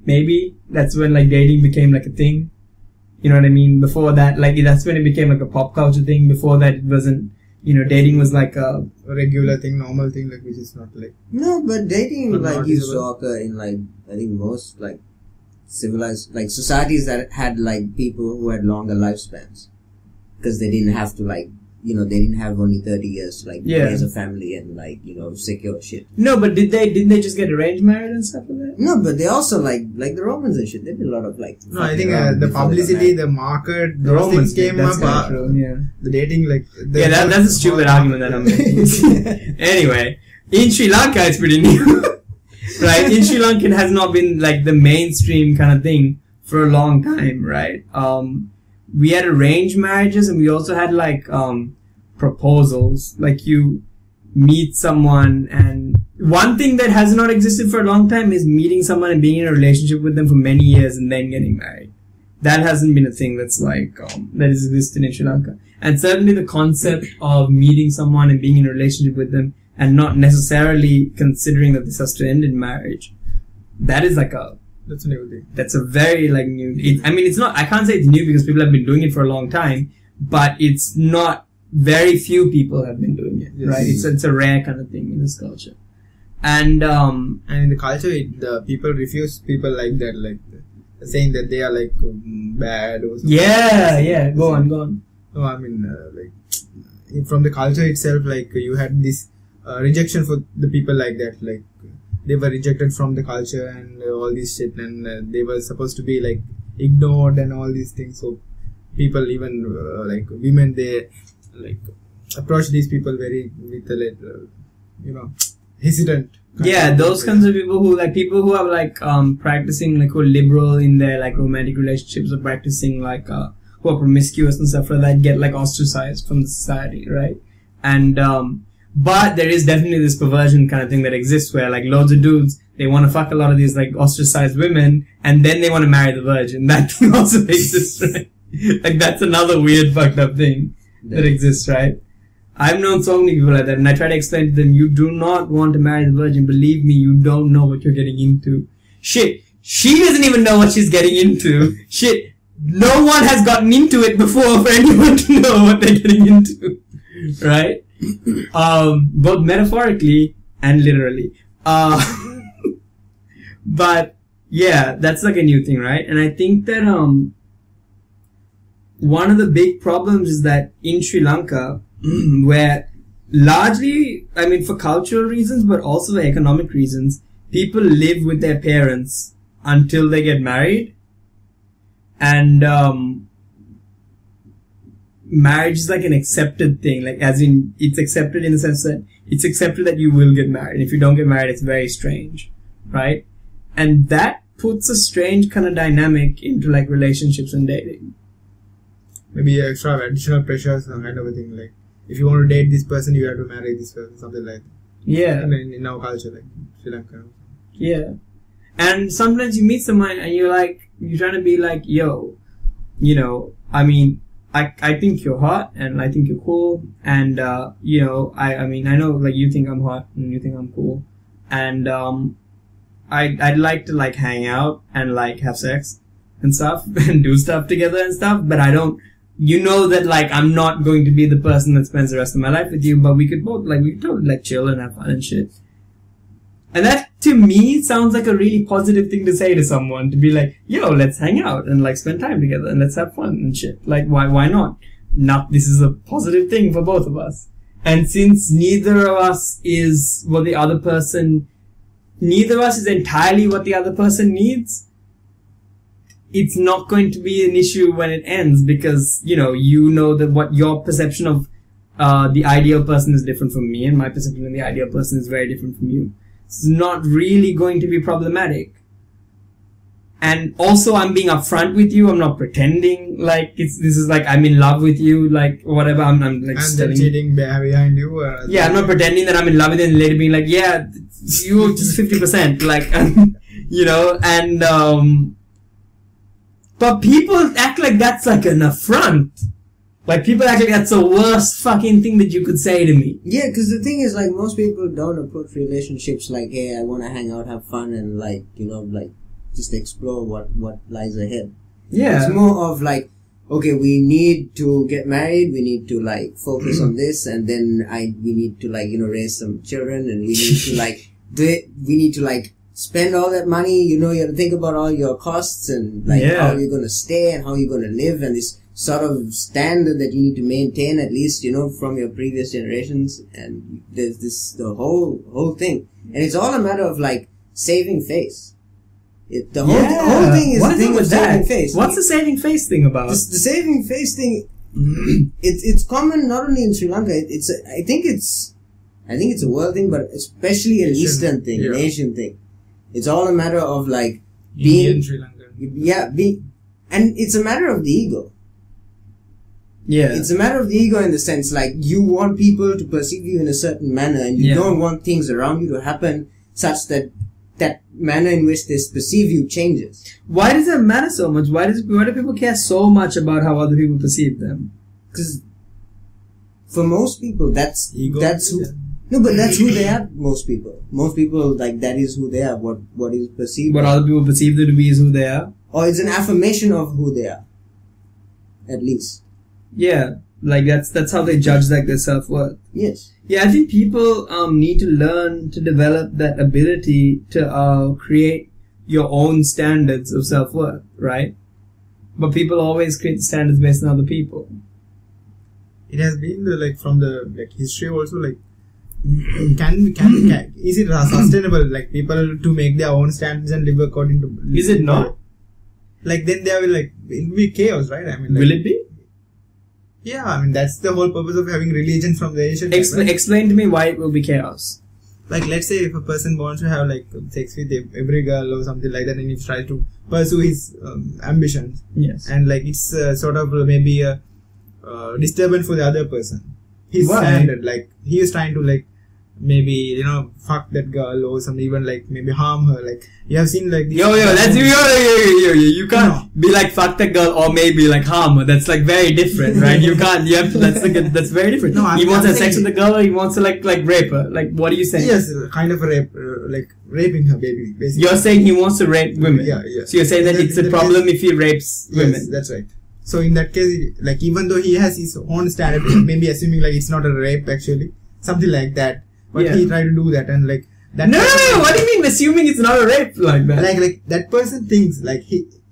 maybe that's when dating became a thing. You know what I mean? Before that, that's when it became a pop culture thing. Before that, it wasn't. Dating was a regular thing, normal thing, which is not No, but dating used to occur in I think most civilized societies that had people who had longer lifespans, because they didn't have to they didn't have only 30 years to raise a family and secure shit. No, but didn't they just get arranged marriage and stuff like that? No, but they also like the Romans and shit. They did a lot of No, I think the publicity, the market, the Romans came up. The dating that's a stupid argument that I'm making. Anyway, in Sri Lanka it's pretty new. Right? In Sri Lanka it has not been the mainstream kind of thing for a long time, right? We had arranged marriages and we also had proposals. You meet someone, and one thing that has not existed for a long time is meeting someone and being in a relationship with them for many years and then getting married. That hasn't been a thing that's that has existed in Sri Lanka. And certainly the concept of meeting someone and being in a relationship with them and not necessarily considering that this has to end in marriage, that is that's a new thing. That's a very new. It's not. I can't say it's new because people have been doing it for a long time, but it's not. Very few people have been doing it, right? It's a rare kind of thing in this culture, and in the culture, the people refuse people like that, saying that they are bad or something. Yeah. Go on. No, I mean from the culture itself, you had this rejection for the people like that, they were rejected from the culture and all this shit, and they were supposed to be ignored and all these things. So people, even women, they approach these people very with hesitant. Yeah, those kinds of people who people who are practicing who are liberal in their romantic relationships, or practicing who are promiscuous and stuff like that, get ostracized from the society, right? And but there is definitely this perversion kind of thing that exists where loads of dudes, they want to fuck a lot of these ostracized women and then they want to marry the virgin. That thing also exists, right? That's another weird fucked up thing that exists, right? I've known so many people like that, and I try to explain to them, you do not want to marry the virgin. Believe me, you don't know what you're getting into. Shit, she doesn't even know what she's getting into. Shit, no one has gotten into it before for anyone to know what they're getting into. Right? Both metaphorically and literally. But, yeah, that's a new thing, right? And I think that, one of the big problems is that in Sri Lanka, where largely, for cultural reasons, but also for economic reasons, people live with their parents until they get married. And, marriage is an accepted thing, as in, it's accepted in the sense that it's accepted that you will get married. If you don't get married, it's very strange, right? And that puts a strange kind of dynamic into relationships and dating. Maybe extra additional pressure, some kind of a thing, if you want to date this person, you have to marry this person, something like that. Yeah. In our culture, Sri Lanka. Yeah. And sometimes you meet someone and you're trying to be yo, I think you're hot and I think you're cool, and I know you think I'm hot and you think I'm cool, and I'd like to hang out and have sex and stuff and do stuff together and stuff, but I don't, that I'm not going to be the person that spends the rest of my life with you, but we could both we could totally chill and have fun and shit. And that, to me, sounds like a really positive thing to say to someone. To be like, yo, let's hang out and like spend time together and let's have fun and shit. Like, why not? This is a positive thing for both of us. And since neither of us is what the other person, neither of us is entirely what the other person needs, it's not going to be an issue when it ends, because, you know that what your perception of the ideal person is different from me, and my perception of the ideal person is very different from you. It's not really going to be problematic. And also, I'm being upfront with you. I'm not pretending like this is like I'm in love with you, like whatever. I'm like I'm cheating behind you. Yeah, I'm not pretending that I'm in love with you and later being like, yeah, you just 50%, like, you know. And but people act like that's like an affront. Like, people act like that's the worst fucking thing that you could say to me. Yeah, because the thing is, like, most people don't approach relationships like, hey, I want to hang out, have fun, and, like, you know, like, just explore what lies ahead. Yeah. It's more of, like, okay, we need to get married, we need to, like, focus on this, and then we need to, like, you know, raise some children, and we need to, like, we need to, like, spend all that money, you know, you have to think about all your costs, and, like, how you're going to stay, and how you're going to live, and this sort of standard that you need to maintain, at least, you know, from your previous generations. And there's the whole thing. And it's all a matter of, like, saving face. The whole thing is the thing of saving face. What's the saving face thing about? The saving face thing, it's common not only in Sri Lanka, I think it's a world thing, but especially an Eastern thing, an Asian thing. It's all a matter of, like, Indian Sri Lanka. Yeah, and it's a matter of the ego. Yeah. It's a matter of the ego in the sense, like, you want people to perceive you in a certain manner, and you don't want things around you to happen such that that manner in which they perceive you changes. Why does that matter so much? Why do people care so much about how other people perceive them? Because for most people, that's who they are. Most people, like, that is who they are. What is perceived. What other people perceive them to be is who they are. Or it's an affirmation of who they are. At least. Yeah, like that's how they judge, like, their self-worth. Yes. Yeah, I think people need to learn to develop that ability to create your own standards of self-worth, right? But people always create the standards based on other people. It has been from the history also, like, is it sustainable, like, people to make their own standards and live according to? Is it not? Like, then there will, like, it will be chaos, right? I mean, like, will it be? Yeah, I mean, that's the whole purpose of having religion from the ancient time, right? Explain to me why it will be chaos. Like, let's say if a person wants to have, like, sex with every girl or something like that, and he tries to pursue his ambitions. Yes. And, like, it's sort of maybe a disturbance for the other person. His standard, like, he is trying to, like, maybe, you know, fuck that girl or something, even, like, maybe harm her. Like, you have seen, like, you can't be like, fuck that girl, or maybe, like, harm her. That's, like, very different, right? You have to, that's very different. No, he wants to have sex with the girl, or he wants to, like rape her. Like, what are you saying? Yes, kind of a rape, like, raping her, baby, basically. You're saying he wants to rape women? Yeah. So you're saying that it's a problem if he rapes women? Yes, that's right. So in that case, like, even though he has his own standard, maybe assuming, like, it's not a rape, actually, something like that. But he tried to do that, and, like, that. No, what do you mean assuming it's not a rape like that? Like that person thinks, like,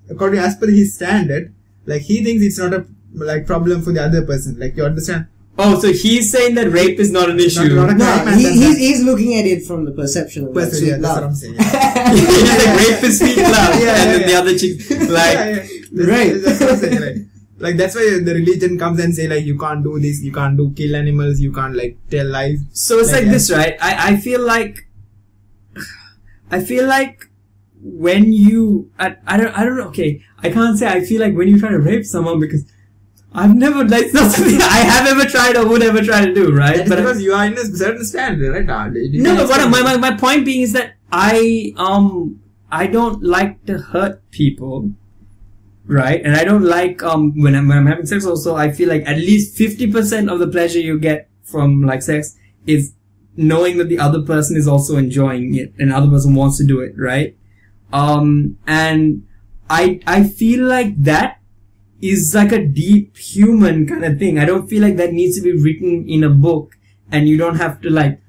as per his standard, like, he thinks it's not a, like, problem for the other person. Like, you understand? Oh, so he's saying that rape is not an issue. He's looking at it from the perception of like, sweet love. That's what I'm saying. He's like, rape is sweet love, and then the other chick, like, right. That's what I'm saying, right? Like, that's why the religion comes and say, like, you can't do this, you can't kill animals, you can't, like, tell lies. So it's like this, right? I feel like when you, I don't know, okay, I can't say I feel like when you try to rape someone, because I've never, like, it's not something I have ever tried or would ever try to do, right? That is because you are in a certain standard, right? No, but what my point being is that I don't like to hurt people. Right? And I don't like, when I'm having sex also, I feel like at least 50% of the pleasure you get from, like, sex is knowing that the other person is also enjoying it and the other person wants to do it, right? And I feel like that is like a deep human kind of thing. I don't feel like that needs to be written in a book and you don't have to, like,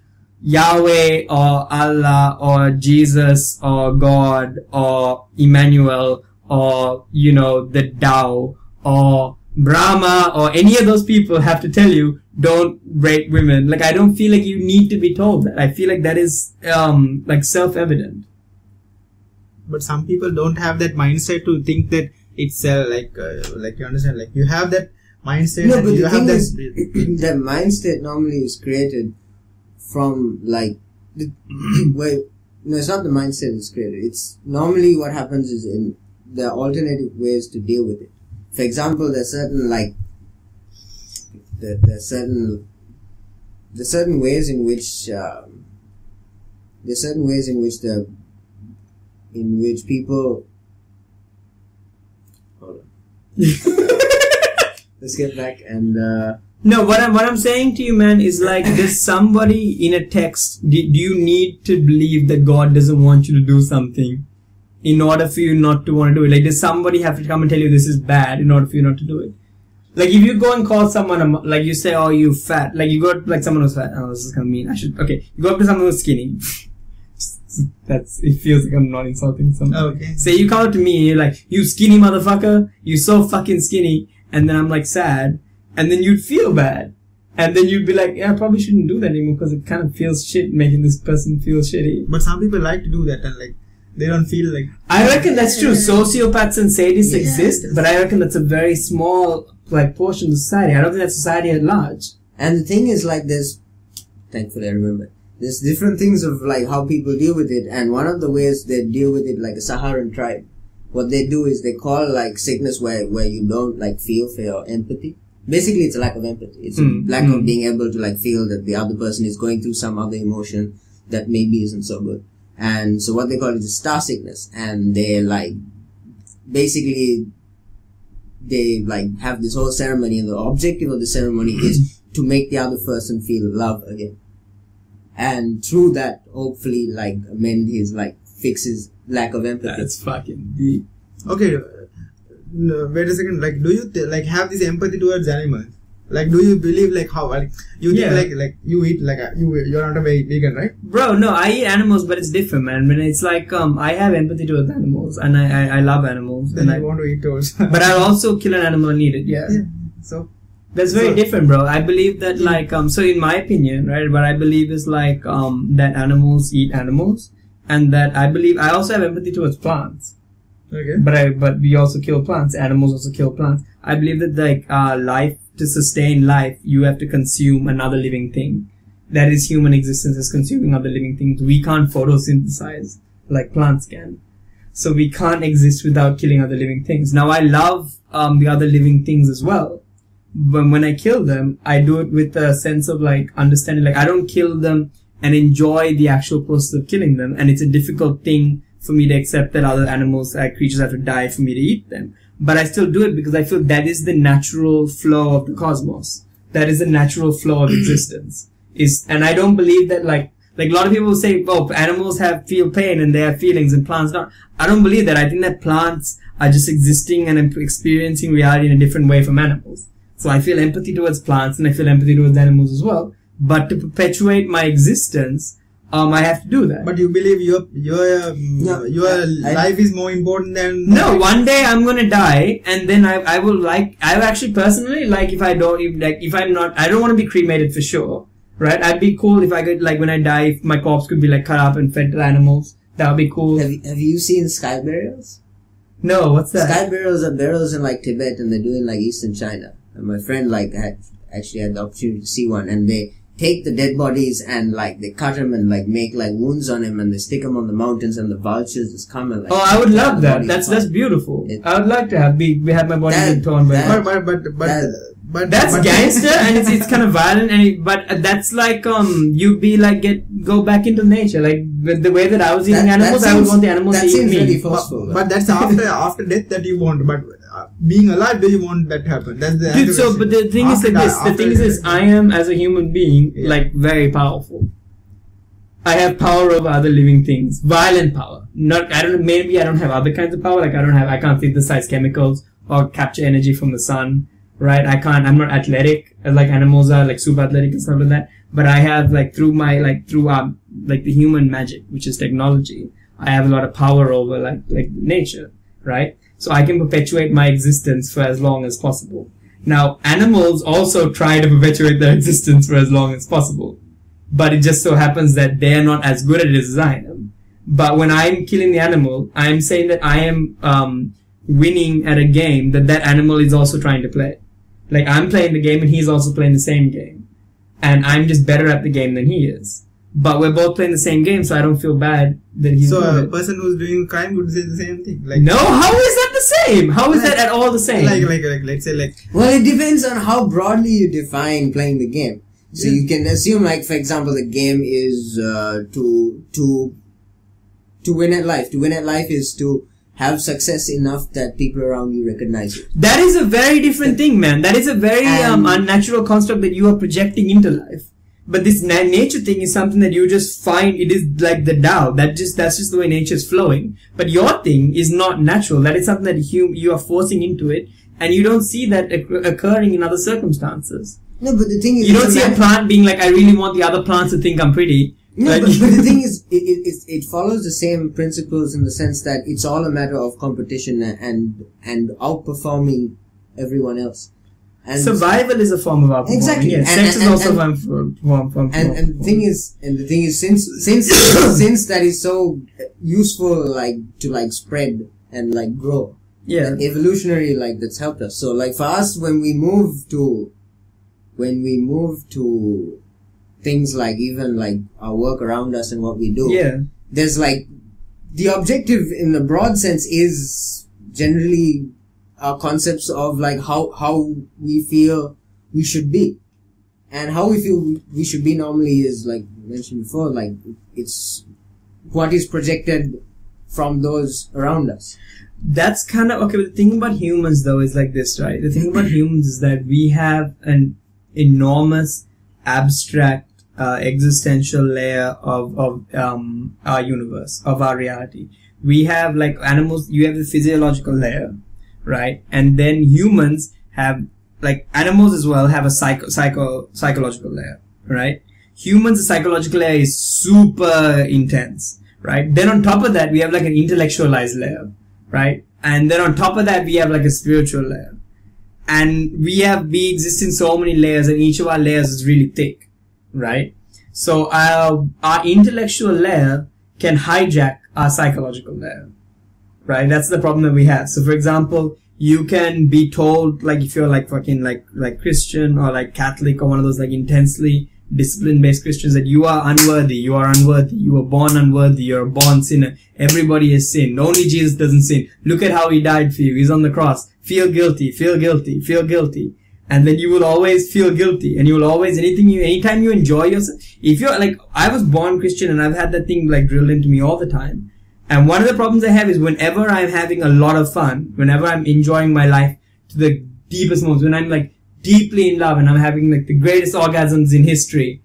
Yahweh or Allah or Jesus or God or Emmanuel or, you know, the Tao or Brahma or any of those people have to tell you, don't rape women. Like, I don't feel like you need to be told that. I feel like that is, like self-evident. But some people don't have that mindset to think that it's, like you understand, like, you have that mindset. No, but you the have thing that, is, that mindset normally is created from, like, no, it's not the mindset that's created. It's normally what happens is there are alternative ways to deal with it. For example, there's certain, like, there's certain ways in which people. Hold on. Let's get back and. No, what I'm saying to you, man, is like, there's somebody in a text. Do you need to believe that God doesn't want you to do something in order for you not to want to do it? Like, does somebody have to come and tell you this is bad in order for you not to do it? Like, if you go and call someone, like, you say, oh, you fat. Like, you go to, like, someone who's fat. Oh, this is kind of mean. Okay. You go up to someone who's skinny. It feels like I'm not insulting someone. Okay. Say, you come up to me and you're like, you skinny motherfucker. You so fucking skinny. And then I'm like sad. And then you'd feel bad. And then you'd be like, yeah, I probably shouldn't do that anymore because it kind of feels shit making this person feel shitty. But some people like to do that and, like, they don't feel like... I reckon that's true. Sociopaths and sadists exist, but I reckon that's a very small, like, portion of society. I don't think that's society at large. And the thing is, like, thankfully I remember, there's different things of, like, how people deal with it, and one of the ways they deal with it, like a Saharan tribe, what they do is they call, like, sickness where you don't, like, feel for your empathy. Basically, it's a lack of empathy. It's a lack of being able to, like, feel that the other person is going through some other emotion that maybe isn't so good. And so what they call it is star sickness. And they, like, basically, they, like, have this whole ceremony, and the objective of the ceremony is to make the other person feel love again. And through that, hopefully, like, fix his lack of empathy. That's fucking deep. Okay, no, wait a second. Like, do you have this empathy towards animals? Like, do you believe, like, how, like, you think, like, you eat, like, you're not a vegan, right? Bro, no, I eat animals, but it's different, man. When it's like, I have empathy towards animals, and I love animals. Then and you want to eat also. But I'll also kill an animal and eat it, yeah. So. That's very different, bro. I believe that, like, so in my opinion, right, what I believe is, like, that animals eat animals, and that I also have empathy towards plants. Okay. But we also kill plants. Animals also kill plants. I believe that, like, to sustain life, you have to consume another living thing. That is, human existence is consuming other living things. We can't photosynthesize like plants can. So we can't exist without killing other living things. Now, I love, the other living things as well. But when I kill them, I do it with a sense of, like, understanding. Like, I don't kill them and enjoy the actual process of killing them. And it's a difficult thing for me to accept that other animals, creatures have to die for me to eat them. But I still do it because I feel that is the natural flow of the cosmos. That is the natural flow of existence. And I don't believe that, like a lot of people say, oh, animals feel pain and they have feelings and plants don't. I don't believe that. I think that plants are just existing and experiencing reality in a different way from animals. So I feel empathy towards plants and I feel empathy towards animals as well. But to perpetuate my existence, I have to do that. But you believe your life is more important than... No, one day I'm gonna die, and then I actually personally, like, if I don't want to be cremated for sure, right? I'd be cool if I could, like, when I die, if my corpse could be, like, cut up and fed to animals. That would be cool. Have you seen sky burials? No, what's that? Sky burials are burials in, like, Tibet, and they're doing, like, Eastern China. And my friend, like, had the opportunity to see one, and they take the dead bodies and, like, they cut them and, like, make, like, wounds on them, and they stick them on the mountains, and the vultures just come and, like... Oh, I would love that. That's beautiful. I would like to have my body torn by... But that's gangster, and it's kind of violent, but that's like, you'd be like, go back into nature. Like, with the way that I was eating animals, I would want the animals to eat me. That seems really forceful. But that's after death that you want, but being alive, do you want that to happen? That's the Dude, so, but the thing is like this. The thing is, I am, as a human being, like, very powerful. I have power over other living things. Violent power. Maybe I don't have other kinds of power. Like, I can't synthesize chemicals or capture energy from the sun. right? I'm not athletic like animals are, like super athletic and stuff like that. But I have like through the human magic, which is technology, I have a lot of power over like nature, right? So I can perpetuate my existence for as long as possible. Now, animals also try to perpetuate their existence for as long as possible. But it just so happens that they are not as good at it as I am. But when I'm killing the animal, I'm saying that I am winning at a game that animal is also trying to play. Like, I'm playing the game and he's also playing the same game. And I'm just better at the game than he is. But we're both playing the same game, so I don't feel bad that he's So good. a person who's doing crime would say the same thing. Like, no, how is that the same? How is that at all the same? Like, let's say like... Well, it depends on how broadly you define playing the game. So you can assume, like, for example, the game is to win at life. To win at life is to have success enough that people around you recognize you. That is a very different thing, man. That is a very unnatural construct that you are projecting into life. But this nature thing is something that you just find, it is like the Tao. That's just the way nature is flowing. But your thing is not natural. That is something that you are forcing into it, and you don't see that occurring in other circumstances. No, but the thing is, you don't see a plant being like, I really want the other plants to think I'm pretty. No, like, but the thing is, it follows the same principles in the sense that it's all a matter of competition and outperforming everyone else. And survival is a form of outperforming. Exactly. Yes, sex is also a form. And the thing is, since that is so useful, like to like spread and like grow. Yeah. And evolutionary, like that's helped us. So like for us, when we move to things like even like our work around us and what we do. Yeah. There's like the objective in the broad sense is generally our concepts of like how we feel we should be. And how we feel we should be normally is, like mentioned before, like it's what is projected from those around us. That's kind of okay. But the thing about humans though is like this, right? The thing about humans is that we have an enormous abstract existential layer of our universe, of our reality. We have like animals, you have the physiological layer, right? And then humans have, like animals as well, have a psychological layer, right? Humans, the psychological layer is super intense, right? Then on top of that, we have like an intellectualized layer, right? And then on top of that, we have like a spiritual layer. And we exist in so many layers, and each of our layers is really thick, right? So our intellectual layer can hijack our psychological layer, right? That's the problem that we have. So for example, you can be told, like if you're like fucking like Christian or like Catholic or one of those like intensely discipline-based Christians, that you are unworthy, you were born unworthy, you're a born sinner, everybody has sinned, only Jesus doesn't sin, look at how he died for you, he's on the cross, feel guilty, feel guilty, feel guilty. And then you will always feel guilty, and you will always, anytime you enjoy yourself, if you're like, I was born Christian and I've had that thing like drilled into me all the time. And one of the problems I have is whenever I'm having a lot of fun, whenever I'm enjoying my life to the deepest moments, when I'm like deeply in love and I'm having like the greatest orgasms in history,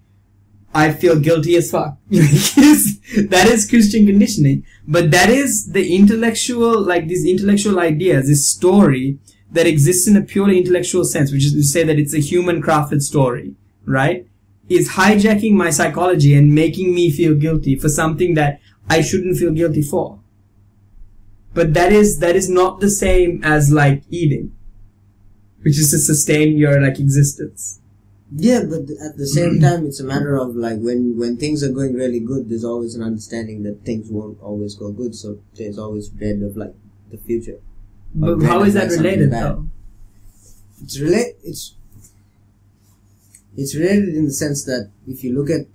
I feel guilty as fuck. That is Christian conditioning. But that is the intellectual, like these intellectual ideas, this story that exists in a purely intellectual sense, which is to say that it's a human crafted story, right? Is hijacking my psychology and making me feel guilty for something that I shouldn't feel guilty for. But that is not the same as like eating, which is to sustain your like existence. Yeah, but at the same time, it's a matter of like when things are going really good, there's always an understanding that things won't always go good, so there's always dread of like the future. But how is that related though? It's related in the sense that if you look at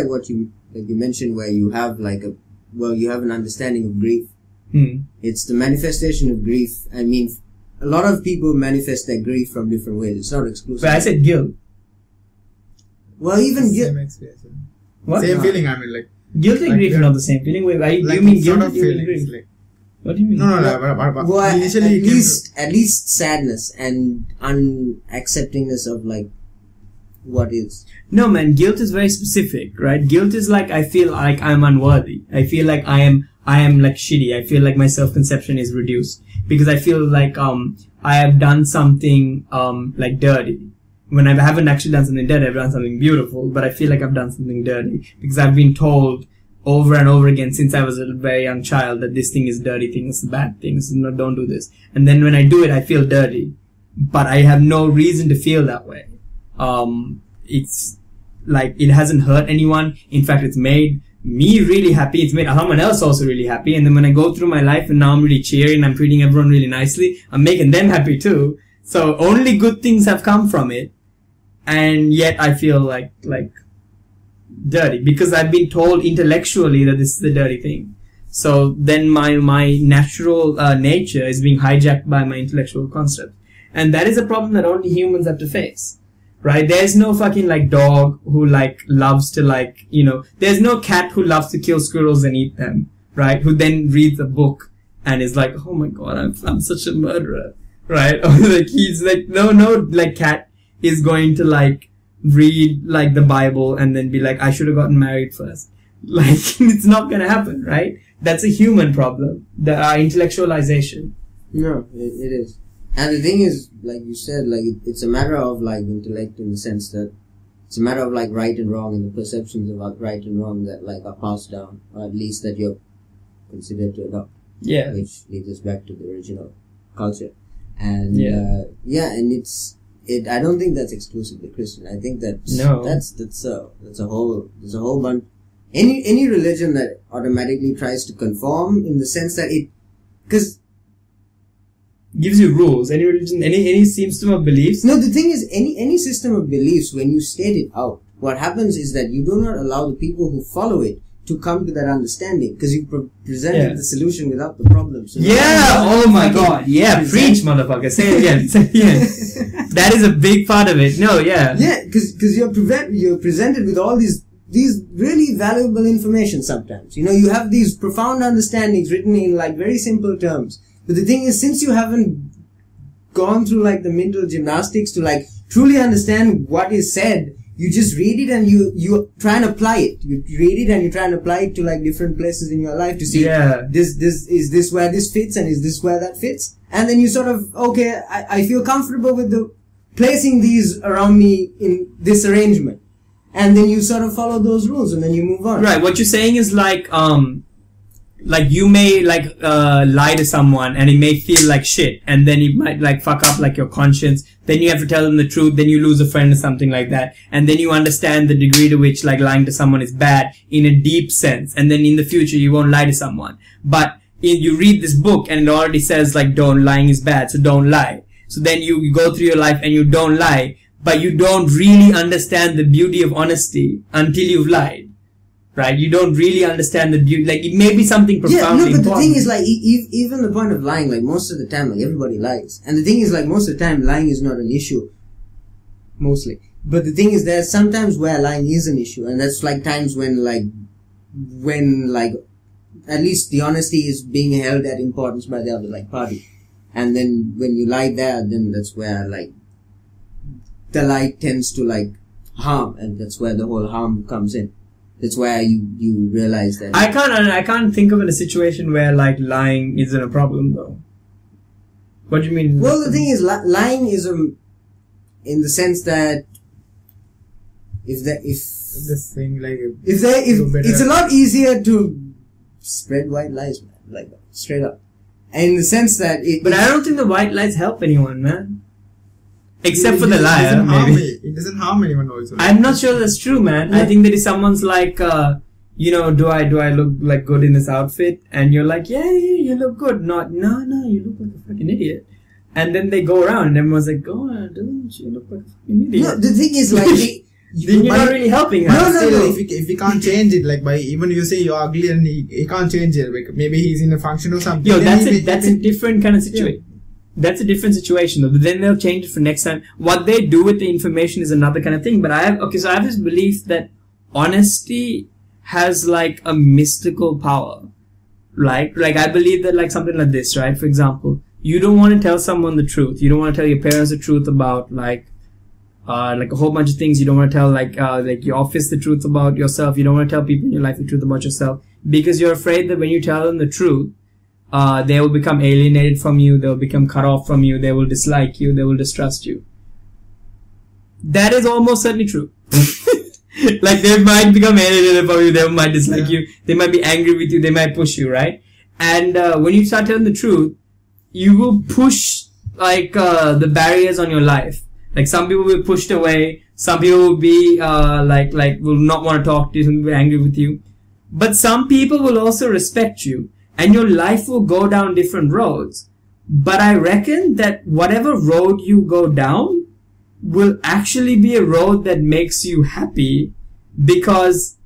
what you mentioned, where you have like you have an understanding of grief. It's the manifestation of grief. I mean, a lot of people manifest their grief from different ways. It's not exclusive. But I said guilt. Well, even guilt. Same experience. What? Same feeling. I mean, like guilt and grief are not the same feeling. Wait, you mean guilt and grief? Like, what do you mean? No. Well, Initially, at least sadness and unacceptingness of like what is. No, man, guilt is very specific, right? Guilt is like, I feel like I'm unworthy. I feel like I I am like shitty. I feel like my self-conception is reduced because I feel like I have done something like dirty. When I haven't actually done something dirty, I've done something beautiful, but I feel like I've done something dirty because I've been told over and over again since I was a very young child that this thing is dirty, thing is a bad thing, so no, don't do this. And then when I do it, I feel dirty, but I have no reason to feel that way. It's like, it hasn't hurt anyone. In fact, it's made me really happy. It's made someone else also really happy. And then when I go through my life and now I'm really cheery and I'm treating everyone really nicely, I'm making them happy too. So only good things have come from it. And yet I feel like dirty because I've been told intellectually that this is the dirty thing. So then my natural nature is being hijacked by my intellectual concept. And that is a problem that only humans have to face. Right? There's no fucking like dog who like loves to like, you know, there's no cat who loves to kill squirrels and eat them. Right? Who then reads a book and is like, oh my god, I'm such a murderer. Right? Or like he's like, no, like cat is going to like read like the Bible and then be like, I should have gotten married first. Like, it's not gonna happen, right? That's a human problem. The intellectualization. No, it is. And the thing is, like you said, like it's a matter of like intellect in the sense that it's a matter of like right and wrong and the perceptions about right and wrong that like are passed down, or at least that you're considered to adopt. Yeah. Which leads us back to the original culture. And and I don't think that's exclusively Christian. I think that's a whole bunch. Any religion that automatically tries to conform in the sense that because gives you rules. Any religion, any system of beliefs. No, the thing is, any system of beliefs, when you state it out, what happens is that you do not allow the people who follow it to come to that understanding because you presented the solution without the problem. So oh my god. Yeah, preach, motherfucker. Say it again. Say it again. That is a big part of it. No, yeah. Yeah, because you're presented with all these really valuable information sometimes. You know, you have these profound understandings written in like very simple terms. But the thing is, since you haven't gone through like the mental gymnastics to like truly understand what is said, you just read it and you try and apply it. You read it and you try and apply it to like different places in your life to see is this where this fits and is this where that fits? And then you sort of, okay, I feel comfortable with placing these around me in this arrangement. And then you sort of follow those rules and then you move on. Right. What you're saying is like you may lie to someone and it may feel like shit and then it might like fuck up like your conscience. Then you have to tell them the truth. Then you lose a friend or something like that. And then you understand the degree to which like lying to someone is bad in a deep sense. And then in the future you won't lie to someone. But you read this book and it already says like lying is bad, so don't lie. So then you go through your life and you don't lie, but you don't really understand the beauty of honesty until you've lied. Right? You don't really understand the beauty. Like, it may be something profoundly important. The thing is, like, even the point of lying, like, most of the time, like, everybody lies. And the thing is, like, most of the time, lying is not an issue. Mostly. But the thing is, there's sometimes where lying is an issue. And that's, like, times when, at least the honesty is being held at importance by the other, like, party. And then, when you lie there, then that's where, like, the lie tends to, like, harm. And that's where the whole harm comes in. That's why you realize that. I can't think of a situation where like lying isn't a problem though. What do you mean? Well, the thing is, lying is in the sense that it's a lot easier to spread white lies, man, like straight up, and in the sense that But I don't think the white lies help anyone, man. Except for the liar, maybe. It doesn't harm anyone also. I'm not sure that's true, man. I think that if someone's like, do I look like good in this outfit? And you're like, yeah, you look good. No, you look like a fucking idiot. And then they go around and everyone's like, don't you look like a fucking idiot? No, the thing is like, then you're not really helping her. No. If he can't change it, like by even you say you're ugly and he can't change it, like maybe he's in a function or something. Yo, that's a different kind of situation. Yeah. That's a different situation though, but then they'll change it for next time. What they do with the information is another kind of thing, but I have this belief that honesty has like a mystical power. Like I believe that like something like this, right? For example, you don't want to tell someone the truth. You don't want to tell your parents the truth about like, like a whole bunch of things you don't want to tell, like your office the truth about yourself. You don't want to tell people in your life the truth about yourself because you're afraid that when you tell them the truth, they will become alienated from you, they will become cut off from you, they will dislike you, they will distrust you. That is almost certainly true. Like they might become alienated from you, they might dislike you, they might be angry with you, they might push you, right? And when you start telling the truth, you will push like the barriers on your life. Like some people will be pushed away, some people will be like will not want to talk to you, some will be angry with you. But some people will also respect you, and your life will go down different roads. But I reckon that whatever road you go down will actually be a road that makes you happy because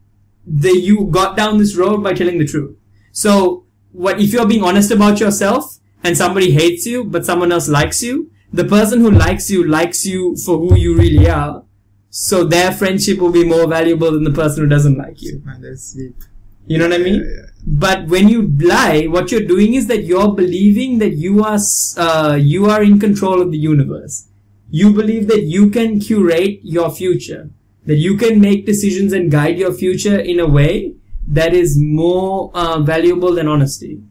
you got down this road by telling the truth. So if you're being honest about yourself and somebody hates you but someone else likes you, the person who likes you for who you really are. So their friendship will be more valuable than the person who doesn't like you. Man, that's deep. You know what I mean? Yeah. But when you lie, what you're doing is that you're believing that you are in control of the universe. You believe that you can curate your future, that you can make decisions and guide your future in a way that is more valuable than honesty.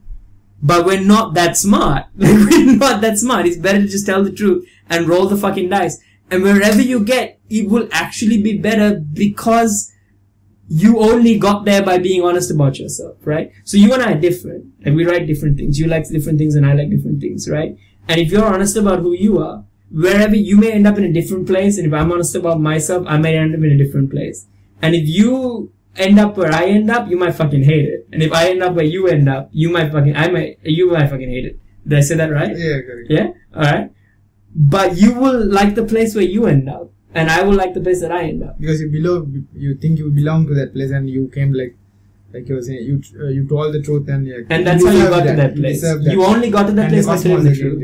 But we're not that smart. We're not that smart. It's better to just tell the truth and roll the fucking dice. And wherever you get, it will actually be better because you only got there by being honest about yourself, right? So you and I are different. Like we like different things. You like different things and I like different things, right? And if you're honest about who you are, wherever you may end up in a different place, and if I'm honest about myself, I may end up in a different place. And if you end up where I end up, you might fucking hate it. And if I end up where you end up, you might fucking hate it. Did I say that right? Yeah, correct. Yeah? Alright. But you will like the place where you end up. And I will like the place that I end up. Because you think you belong to that place, and you came like you were saying, you told the truth, and and that's how you got to that place. You only got to that place by telling the truth.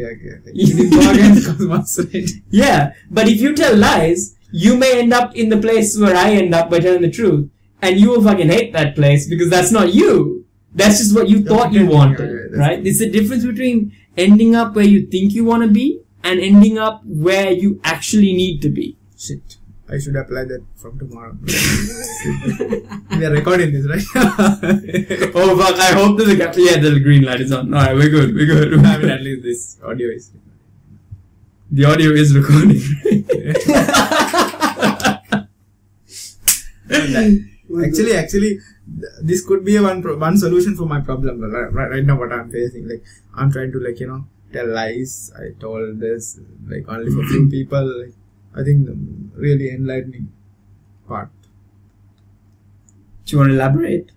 Yeah, but if you tell lies, you may end up in the place where I end up by telling the truth, and you will fucking hate that place because that's not you. That's just what you thought you wanted, right? It's the difference between ending up where you think you want to be and ending up where you actually need to be. Shit. I should apply that from tomorrow. We are recording this, right? Oh fuck, I hope there's the green light is on. Alright, we're good. I mean, at least this audio is recording. The audio is recording. Actually, this could be one solution for my problem right now. What I'm facing, like I'm trying to tell lies. I told this only for few people. I think the really enlightening part. Do you want to elaborate?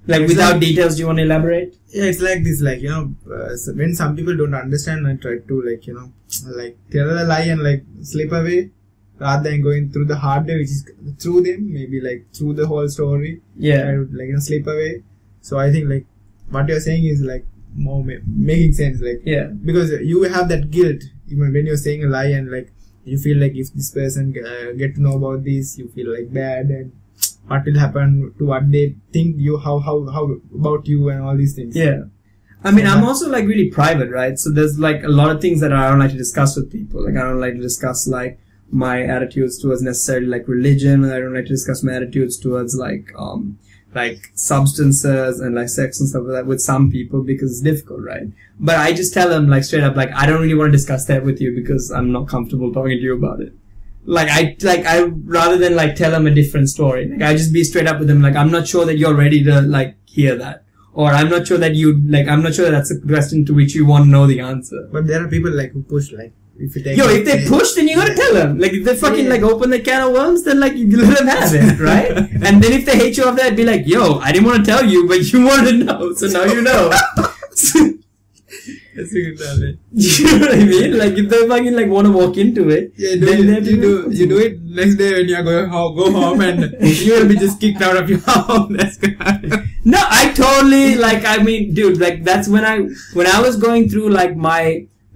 Without details, do you want to elaborate? Yeah, it's like this, when some people don't understand, I try to tell a lie and slip away rather than going through the hard way, which is through them, maybe through the whole story. Yeah. I would slip away. So I think what you're saying is more making sense. Yeah. Because you have that guilt even when you're saying a lie, and you feel like if this person get to know about this, you feel bad, and what will happen to what they think how about you and all these things. Yeah. I mean, I'm also really private, right? So there's a lot of things that I don't like to discuss with people. I don't like to discuss my attitudes towards necessarily religion, and I don't like to discuss my attitudes towards substances and sex and stuff like that with some people because it's difficult, right? But I just tell them straight up, I don't really want to discuss that with you because I'm not comfortable talking to you about it. I rather than tell them a different story. I just be straight up with them. I'm not sure that you're ready to hear that, or I'm not sure that I'm not sure that's a question to which you want to know the answer. But there are people who push if you take if they push, then you gotta tell them. If they fucking open the can of worms, then you let them have it, right? And then if they hate you after that, be I didn't want to tell you, but you wanted to know, so now you know. That's a good talent. You know what I mean? If they fucking want to walk into it, you do it next day when you go home and you will be just kicked out of your home. That's good. No, I totally dude, that's when I was going through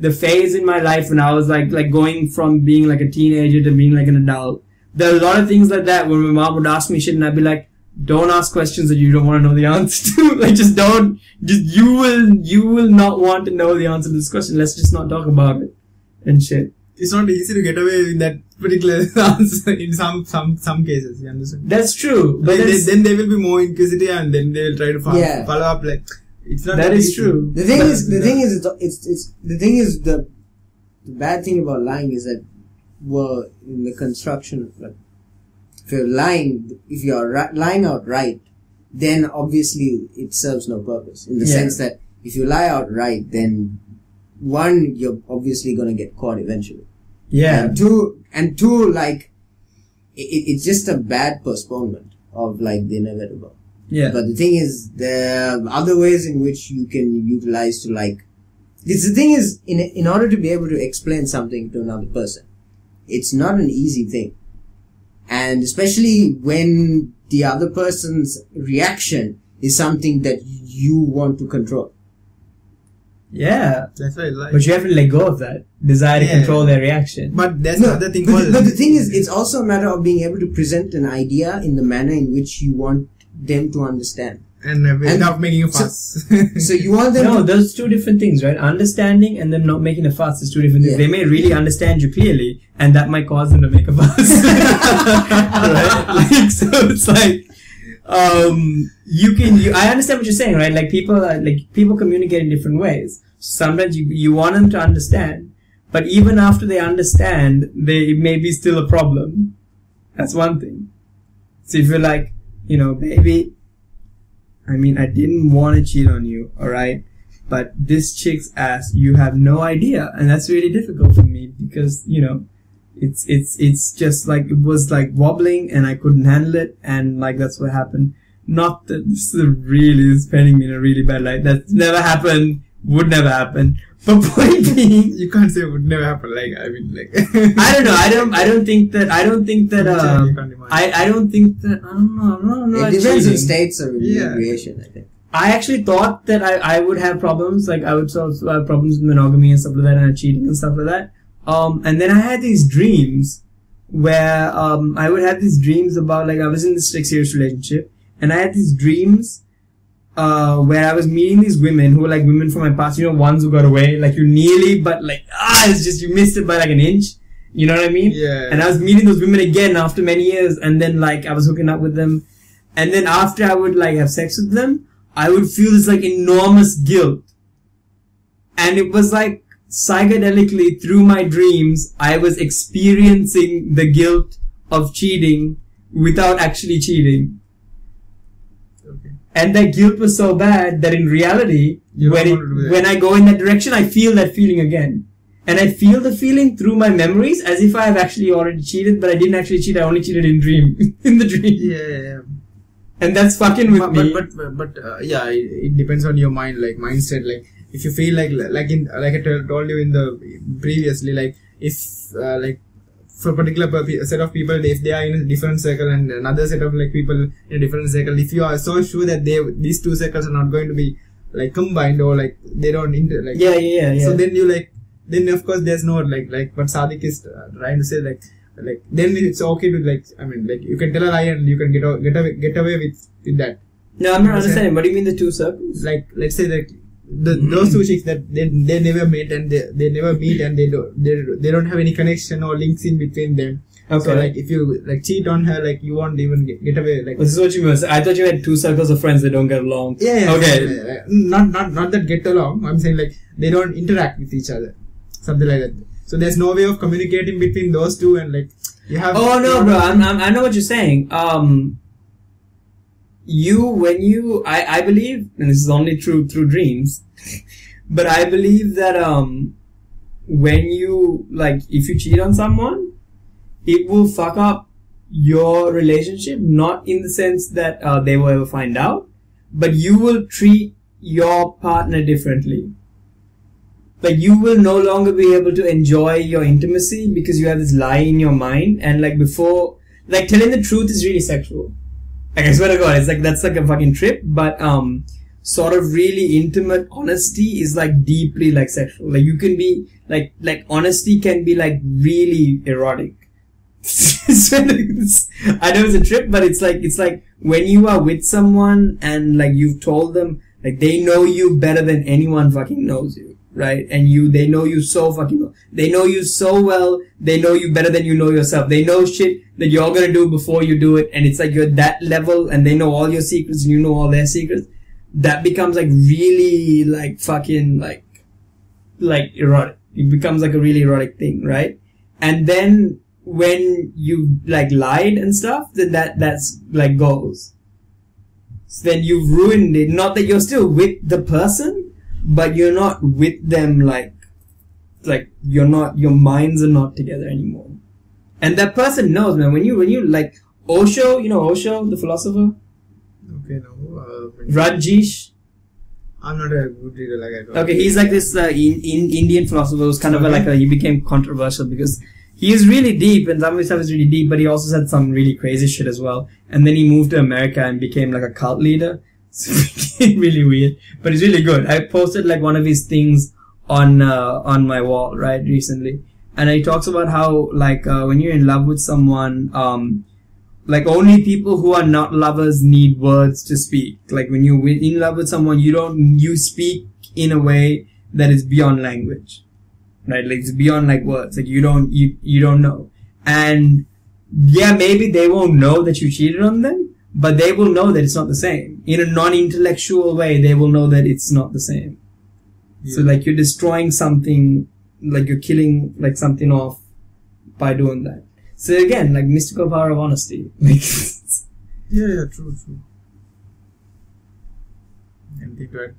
the phase in my life when I was going from being a teenager to being an adult. There are a lot of things like that when my mom would ask me shit and I'd be don't ask questions that you don't want to know the answer to. You will not want to know the answer to this question. Let's just not talk about it and shit. it's not easy to get away with that particular answer in some cases. You understand? That's true. But then they will be more inquisitive and then they will try to follow up. Like it's not that is easy. true. The thing is the bad thing about lying is that in the construction of like, if you're lying outright, then obviously it serves no purpose in the sense that if you lie outright, then one, you're obviously gonna get caught eventually. Yeah. And two, like it's just a bad postponement of like the inevitable. Yeah. But the thing is, there are other ways in which you can utilize to like. The thing is, in order to be able to explain something to another person, it's not an easy thing. And especially when the other person's reaction is something that you want to control. Yeah. That's why I like. But you have to let go of that desire to control their reaction. But there's another thing. But the thing is, it's also a matter of being able to present an idea in the manner in which you want them to understand. And without making a fuss. So you want them No, those two different things, right? Understanding and them not making a fuss is two different things. They may really understand you clearly, and that might cause them to make a fuss. Right? Like, so it's like, I understand what you're saying, right? Like people communicate in different ways. Sometimes you want them to understand, but even after they understand, it may be still a problem. That's one thing. So if you're like, baby, I mean, I didn't want to cheat on you, alright? But this chick's ass, you have no idea. And that's really difficult for me because, it's just like, it was like wobbling and I couldn't handle it. And like, that's what happened. Not that this is painting me in a really bad light. That's never happened, would never happen. But point being, you can't say it would never happen. Like, I mean, like, I don't know. I don't think that, I don't know. It depends on states of inebriation, I think. I actually thought that I would have problems, like I would also have problems with monogamy and stuff like that and cheating and stuff like that. And then I had these dreams where, I would have these dreams about, like, I was in this like serious relationship and I had these dreams where I was meeting these women who were like women from my past, ones who got away, like you nearly, but like, it's just, you missed it by like an inch. You know what I mean? Yeah. And I was meeting those women again after many years, and then like, I was hooking up with them. And then after I would like have sex with them, I would feel this like enormous guilt. And it was like, psychedelically through my dreams, I was experiencing the guilt of cheating without actually cheating. And that guilt was so bad that in reality, when I go in that direction, I feel that feeling again. And I feel the feeling through my memories as if I have actually already cheated, but I didn't actually cheat, I only cheated in the dream. Yeah. And that's fucking with me. But it depends on your mind, like mindset. Like if you feel like I told you in the previously, like if for a particular set of people, if they are in a different circle and another set of like people in a different circle, if you are so sure that these two circles are not going to be like combined or like they don't yeah. So then of course there's no like what Sadiq is trying to say like then it's okay to like, I mean, like you can tell a lie and you can get away with that. No, I'm not understanding. What do you mean the two circles? Like let's say that those two chicks that they never met and they never meet and they don't have any connection or links in between them. Okay. So like if you like cheat on her, like you won't even get away. Like this is what you mean. I thought you had two circles of friends that don't get along. Yeah. Okay. Yeah. Not that get along. I'm saying like they don't interact with each other, something like that. So there's no way of communicating between those two, and like you have. Oh no, bro! I know what you're saying. I believe, and this is only true through dreams, but I believe that when you like, if you cheat on someone, it will fuck up your relationship. Not in the sense that they will ever find out, but you will treat your partner differently. Like you will no longer be able to enjoy your intimacy because you have this lie in your mind, and like before, like telling the truth is really sexual. Like I swear to God, it's like that's like a fucking trip, but sort of really intimate honesty is like deeply like sexual. Like you can be like honesty can be like really erotic. I know it's a trip, but it's like when you are with someone and like you've told them, like they know you better than anyone fucking knows you. right? And they know you so fucking well. They know you so well. They know you better than you know yourself. They know shit that you're gonna do before you do it, and it's like you're that level, and they know all your secrets, and you know all their secrets. That becomes like really like fucking like erotic. It becomes like a really erotic thing, right? And then when you like lied and stuff, then that's like goes. So then you've ruined it. Not that you're still with the person, but you're not with them like you're not, your minds are not together anymore. And that person knows, man. When you like Osho, you know Osho, the philosopher? Okay, no. Rajesh. I'm not a good reader like I don't. Okay, he's like this Indian philosopher who's kind of he became controversial because he is really deep, and some of his stuff is really deep, but he also said some really crazy shit as well. And then he moved to America and became like a cult leader. So it became really weird, but he's really good. I posted like one of his things on my wall, right, recently. And he talks about how like when you're in love with someone, like only people who are not lovers need words to speak. Like when you're in love with someone, you speak in a way that is beyond language. Right? Like it's beyond like words. Like you don't know. And yeah, maybe they won't know that you cheated on them, but they will know that it's not the same. In a non-intellectual way, they will know that it's not the same. Yeah. So like you're destroying something, like you're killing like something off by doing that. So again, like mystical power of honesty. Like yeah, true. Anything to add?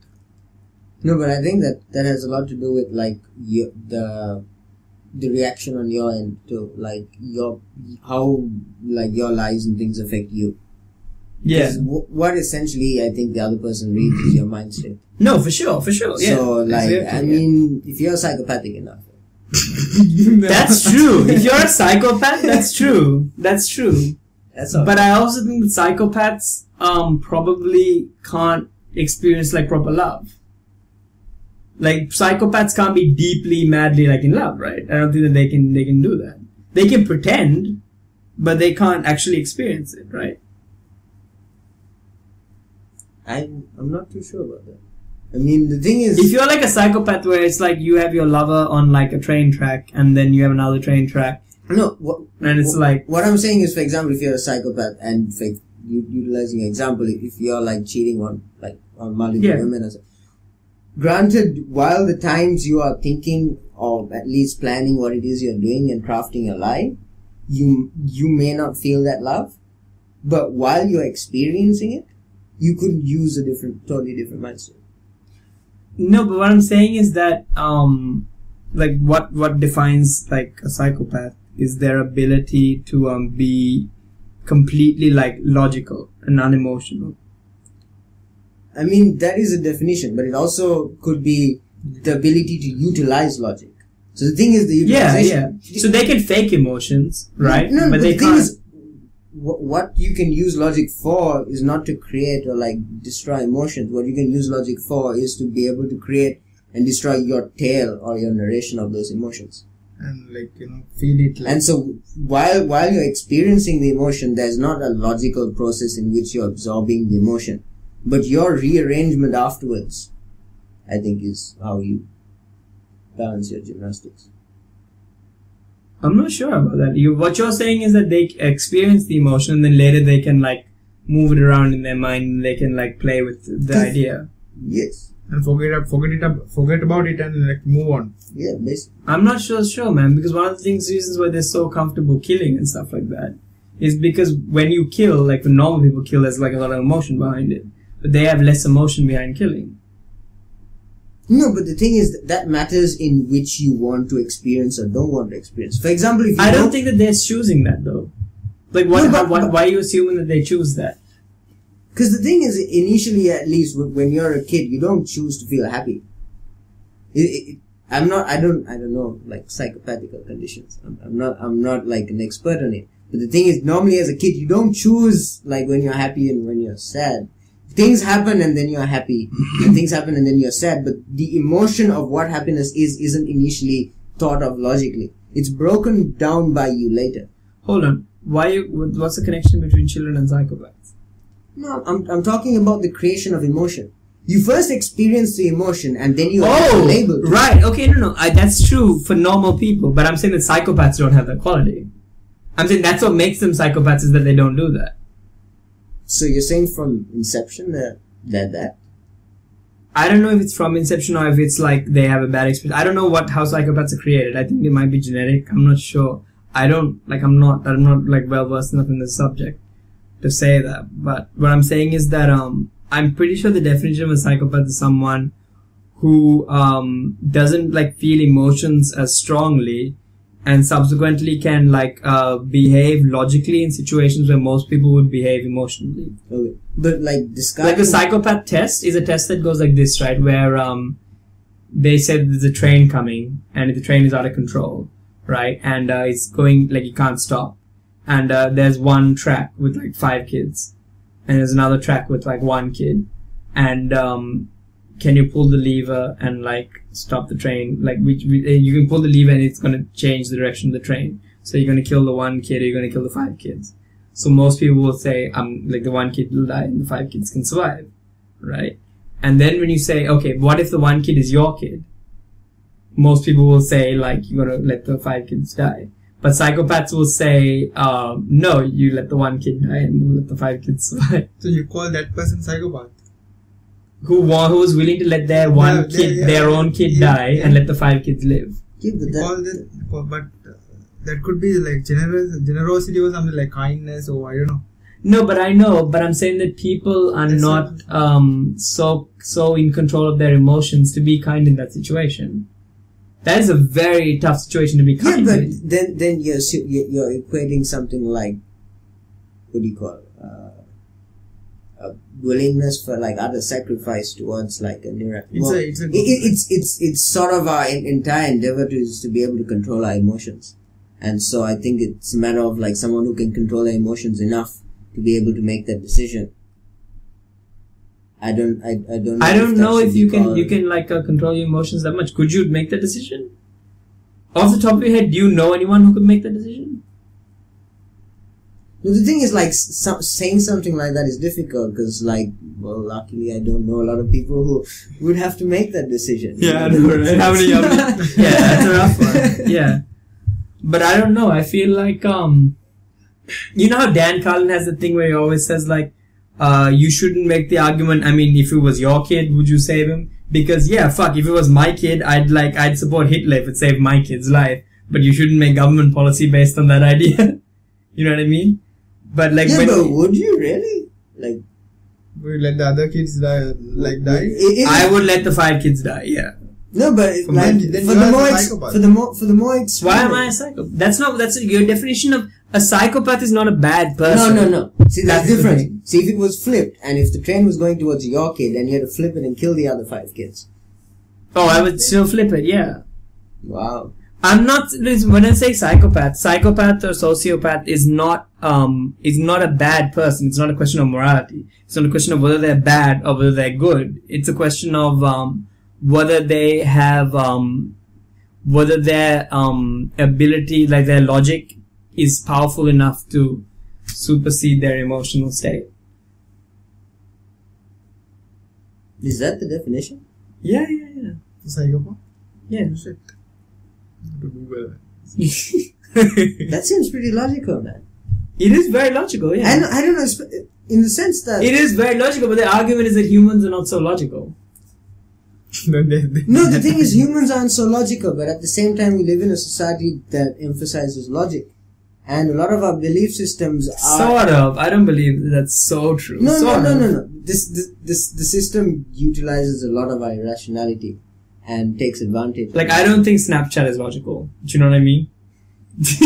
No, but I think that has a lot to do with like the reaction on your end to like how like your lies and things affect you. Yeah. What essentially I think the other person reads is your mind state. No, for sure. Yeah. So like exactly, I mean, if you're psychopathic enough. That's true. If you're a psychopath, that's true. That's all. But I also think that psychopaths probably can't experience like proper love. Like psychopaths can't be deeply, madly like in love, right? I don't think that they can do that. They can pretend, but they can't actually experience it, right? I'm not too sure about that. I mean, the thing is, if you're like a psychopath where it's like you have your lover on like a train track and then you have another train track. No, what I'm saying is, for example, if you're a psychopath and for utilizing an example, if you're like cheating on multiple women or something. Granted, while the times you are thinking or at least planning what it is you're doing and crafting a lie, you may not feel that love, but while you're experiencing it, you could use a totally different mindset. No, but what I'm saying is that, like what defines like a psychopath is their ability to be completely like logical and unemotional. I mean, that is a definition, but it also could be the ability to utilize logic. So the thing is the utilization. Yeah. So they can fake emotions, right? No, but the thing is, what you can use logic for is not to create or like destroy emotions. What you can use logic for is to be able to create and destroy your tale or your narration of those emotions. And like, feel it. Like, and so while you're experiencing the emotion, there's not a logical process in which you're absorbing the emotion. But your rearrangement afterwards, I think, is how you balance your gymnastics. I'm not sure about that. What you're saying is that they experience the emotion and then later they can like move it around in their mind and they can like play with the idea. Yes. And forget about it and like move on. Yeah, basically. I'm not sure, man, because one of the reasons why they're so comfortable killing and stuff like that is because when you kill, like when normal people kill, there's like a lot of emotion behind it. But they have less emotion behind killing. No, but the thing is that matters in which you want to experience or don't want to experience. For example, if you I don't think that they're choosing that though. Like, why are you assuming that they choose that? Because the thing is, initially, at least when you're a kid, you don't choose to feel happy. I don't know, like psychopathic conditions. I'm not like an expert on it. But the thing is, normally as a kid, you don't choose like when you're happy and when you're sad. Things happen and then you're happy, and things happen and then you're sad, but the emotion of what happiness isn't initially thought of logically. It's broken down by you later. Hold on. What's the connection between children and psychopaths? No, I'm talking about the creation of emotion. You first experience the emotion and then you label it. Right. Okay, no. That's true for normal people, but I'm saying that psychopaths don't have that quality. I'm saying that's what makes them psychopaths is that they don't do that. So you're saying from inception that? I don't know if it's from inception or if it's like they have a bad experience. I don't know how psychopaths are created. I think they might be genetic. I'm not sure. I'm not like well versed enough in this subject to say that. But what I'm saying is that I'm pretty sure the definition of a psychopath is someone who doesn't like feel emotions as strongly and subsequently can like behave logically in situations where most people would behave emotionally. Okay. But like the Psychopath Test is a test that goes like this, right? Where they said there's a train coming and the train is out of control, right? And it's going like you can't stop. And there's one track with like 5 kids, and there's another track with like 1 kid. And can you pull the lever and like stop the train? Like you can pull the lever and it's gonna change the direction of the train. So you're gonna kill the 1 kid or you're gonna kill the 5 kids. So most people will say, like the 1 kid will die and the 5 kids can survive, right? And then when you say, okay, what if the 1 kid is your kid? Most people will say, like, you're gonna let the 5 kids die. But psychopaths will say, no, you let the 1 kid die and we'll let the 5 kids survive. So you call that person psychopath? Who was willing to let their their own kid die and let the 5 kids live. But that could be like generosity or something like kindness or I don't know. No, but I know. But I'm saying that people are not so in control of their emotions to be kind in that situation. That is a very tough situation to be kind in. Yeah, but then you're equating something like, what do you call it? A willingness for like other sacrifice towards like a near. It's sort of our entire endeavor to be able to control our emotions. And so I think it's a matter of like someone who can control their emotions enough to be able to make that decision. I don't know if you can like control your emotions that much. Could you make that decision? Off the top of your head, do you know anyone who could make that decision? No, the thing is like saying something like that is difficult because like, well, luckily I don't know a lot of people who would have to make that decision. Yeah, I know, right? How many? Yeah, that's a rough one. Yeah. But I don't know. I feel like, you know how Dan Carlin has the thing where he always says like, you shouldn't make the argument. I mean, if it was your kid, would you save him? Because yeah, fuck, if it was my kid, I'd support Hitler if it saved my kid's life. But you shouldn't make government policy based on that idea. You know what I mean? But like, yeah, but would you really? Like, would you let the other kids die? I would let the 5 kids die. Yeah. No, but like for the more extreme. Why am I a psychopath? That's your definition of a psychopath is not a bad person. No. See, that's different. See, if it was flipped, and if the train was going towards your kid, and you had to flip it and kill the other 5 kids. Oh, I would still flip it. Yeah. Wow. I'm not, when I say psychopath or sociopath is not a bad person. It's not a question of morality. It's not a question of whether they're bad or whether they're good. It's a question of, whether they have, whether their, ability, like their logic is powerful enough to supersede their emotional state. Is that the definition? Yeah. Psychopath? Yeah. Shit. To Google. That seems pretty logical, man. It is very logical, yeah. I don't know, in the sense that... It is very logical, but the argument is that humans are not so logical. No, the thing is, humans aren't so logical, but at the same time, we live in a society that emphasizes logic. And a lot of our belief systems are... Sort of. I don't believe that's so true. No. The system utilizes a lot of our irrationality and takes advantage. Like, I don't think Snapchat is logical. Do you know what I mean? That's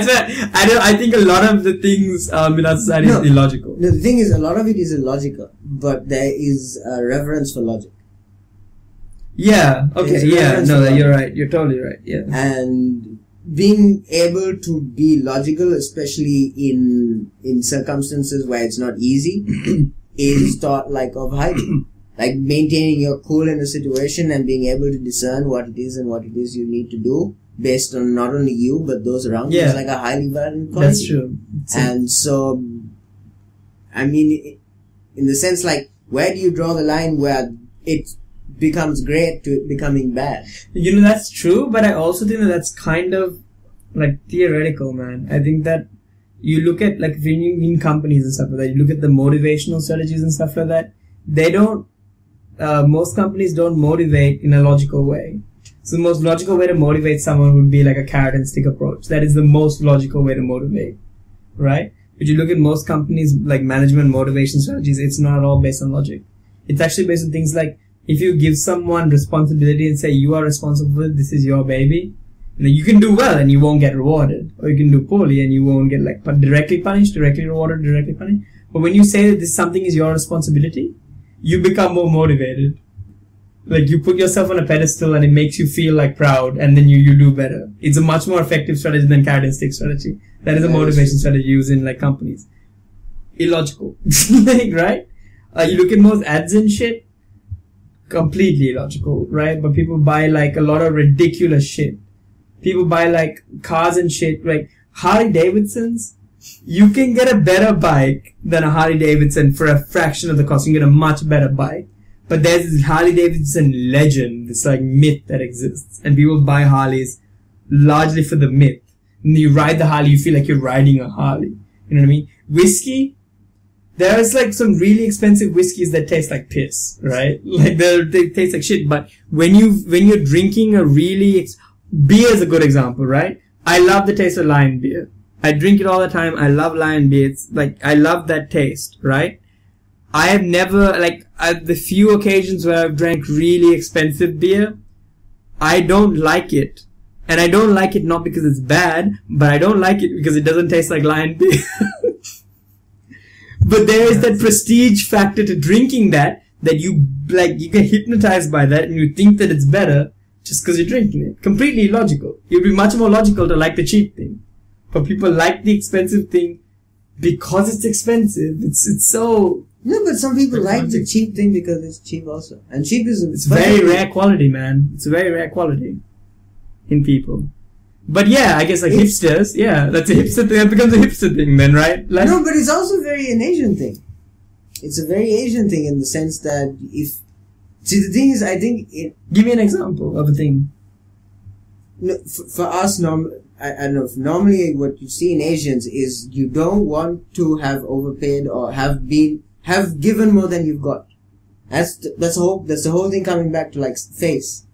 why I think a lot of the things in our society is illogical. No, the thing is, a lot of it is illogical, but there is a reverence for logic. Yeah. Okay. Yeah. No, you're right. You're totally right. Yeah. And being able to be logical, especially in circumstances where it's not easy, is thought like of hiding. Like maintaining your cool in a situation and being able to discern what it is and what it is you need to do based on not only you but those around you is like a highly valued quality. That's true. And so, I mean, In the sense, like, where do you draw the line where it becomes great to it becoming bad? You know, that's true, but I also think that that's kind of, like, theoretical, man. I think that you look at, like, when you in companies and stuff like that, you look at the motivational strategies and stuff like that, they don't, most companies don't motivate in a logical way. So the most logical way to motivate someone would be like a carrot and stick approach. That is the most logical way to motivate, right? But you look at most companies, like management motivation strategies, it's not at all based on logic. It's actually based on things like, if you give someone responsibility and say, you are responsible for it, this is your baby, and then you can do well and you won't get rewarded. Or you can do poorly and you won't get like directly punished, directly rewarded, directly punished. But when you say that this something is your responsibility, you become more motivated. Like, you put yourself on a pedestal and it makes you feel like proud, and then you do better. It's a much more effective strategy than carrot and stick strategy. That is a motivation strategy used in like companies. Illogical. Like, right? You look at most ads and shit, completely illogical, right? But people buy like a lot of ridiculous shit. People buy like cars and shit, like Harley Davidsons. You can get a better bike than a Harley Davidson for a fraction of the cost. You can get a much better bike. But there's this Harley Davidson legend, this like myth that exists. And people buy Harleys largely for the myth. And you ride the Harley, you feel like you're riding a Harley. You know what I mean? Whiskey, there's like some really expensive whiskeys that taste like piss, right? Like they taste like shit. But when you're drinking a really, beer is a good example, right? I love the taste of Lion beer. I drink it all the time. I love Lion beer. It's like, I love that taste, right? I have never, like, the few occasions where I've drank really expensive beer, I don't like it. And I don't like it not because it's bad, but I don't like it because it doesn't taste like Lion beer. But there is that prestige factor to drinking that you, like, you get hypnotized by that and you think that it's better just because you're drinking it. Completely illogical. It would be much more logical to like the cheap thing. But people like the expensive thing because it's expensive. It's so... No, but some people like the cheap thing because it's cheap also. And cheap is... It's very rare quality, man. It's a very rare quality in people. But yeah, I guess like hipsters, yeah, that's a hipster thing. That becomes a hipster thing then, right? Like, no, but it's also very an Asian thing. It's a very Asian thing in the sense that if... See, the thing is, I think... Give me an example of a thing. No, for us, I don't know, normally what you see in Asians is you don't want to have overpaid or have given more than you've got. That's the whole thing coming back to like face.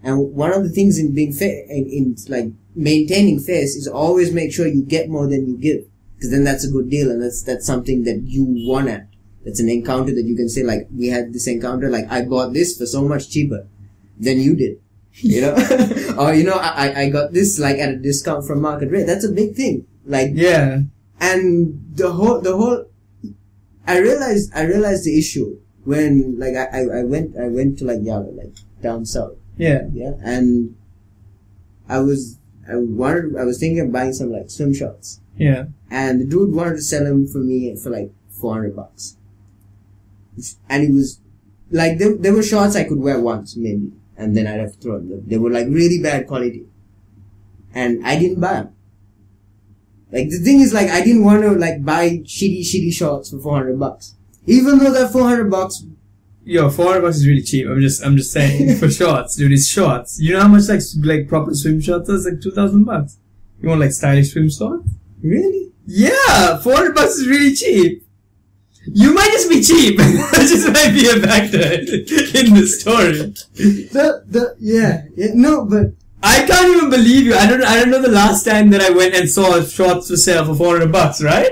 And one of the things in being fair, in like maintaining face, is always make sure you get more than you give. Because then that's a good deal, and that's something that you won at. That's an encounter that you can say, like, we had this encounter, like, I bought this for so much cheaper than you did. You know? Or, you know, I got this, like, at a discount from market rate. That's a big thing. Like, yeah. And the whole, I realized the issue when, like, I went to, like, Yala, like, down south. Yeah. Yeah. And I was thinking of buying some, like, swim shorts. Yeah. And the dude wanted to sell them for me for, like, $400. And it was, like, there were shorts I could wear once, maybe. And then I'd have to throw them. They were, like, really bad quality. And I didn't buy them. Like, the thing is, like, I didn't want to, like, buy shitty shorts for $400. Even though that $400... Yo, $400 is really cheap. I'm just saying. For shorts, dude, it's shorts. You know how much, like proper swim shorts are? It's like $2,000. You want, like, stylish swim shorts? Really? Yeah! $400 is really cheap. You might just be cheap. That just might be a factor in the story. Yeah, no, but... I can't even believe you. I don't know the last time that I went and saw shorts for sale for $400, right?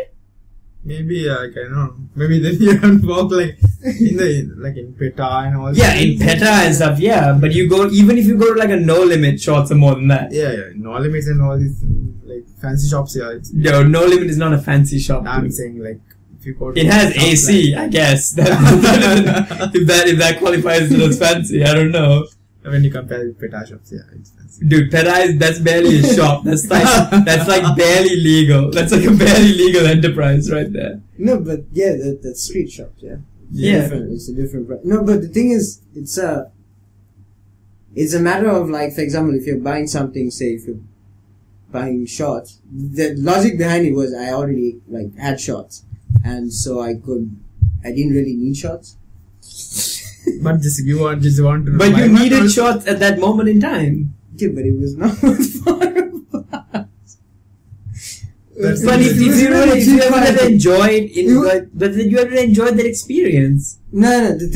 Maybe, like, I don't know. Maybe then you don't walk, like, in PETA and all that. Yeah, in PETA and stuff, yeah. But even if you go to, like, a No Limit, shorts are more than that. Yeah. No Limits and all these, like, fancy shops, yeah. No Limit is not a fancy shop. Nah, I'm saying, like, if you go to... It has AC, like, I guess. If that qualifies as fancy, I don't know. When you compare with PETA shops, yeah, it's fancy. Dude, PETA that's barely a shop. That's like barely legal. That's like a barely legal enterprise right there. No, but yeah, that's street shops, yeah. Yeah. It's a different... No, but the thing is, it's a matter of, like, for example, if you're buying something, say, if you're buying shorts, the logic behind it was I already, like, had shorts. And so I could... I didn't really need shots. But you want to. But you needed shots at that moment in time. Yeah, but it was not $400. But if you ever enjoyed that experience. No. The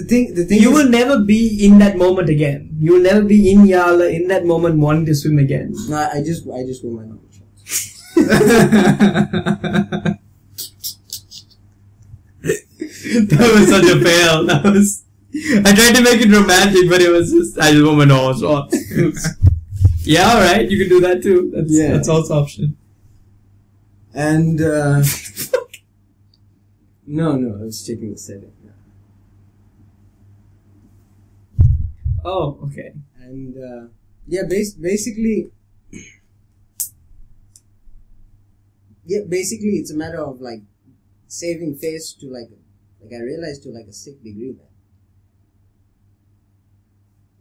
thing. You will never be in that moment again. You will never be in Yala in that moment wanting to swim again. No, I just swim my normal shots. That was such a fail. I tried to make it romantic, but it was just I just want my normal shots. Yeah, alright, you can do that too. That's also option. And no, I was checking the setting. Oh, okay. And basically, it's a matter of like saving face to like I realized to like a sick degree, man.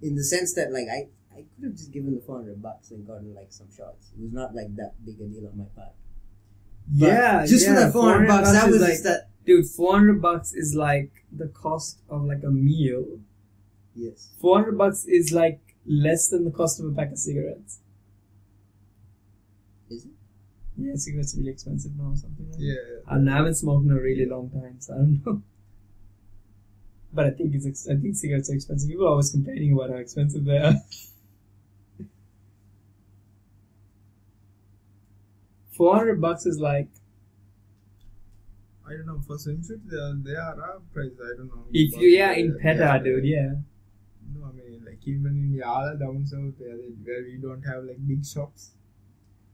In the sense that like I could have just given the $400 and gotten like some shots. It was not like that big a deal on my part. But just for that $400, that was like that. Dude, $400 is like the cost of like a meal. Yes. $400 is like less than the cost of a pack of cigarettes. Is it? Yeah, cigarettes are really expensive now or something. Right? Yeah. I haven't smoked in a really long time, so I don't know. But I think cigarettes are expensive. People are always complaining about how expensive they are. $400 is like. I don't know, for swimsuits, they are a price, I don't know. If you, in PETA, dude, yeah. No, I mean, like, even in Yala down south, where we don't have, like, big shops.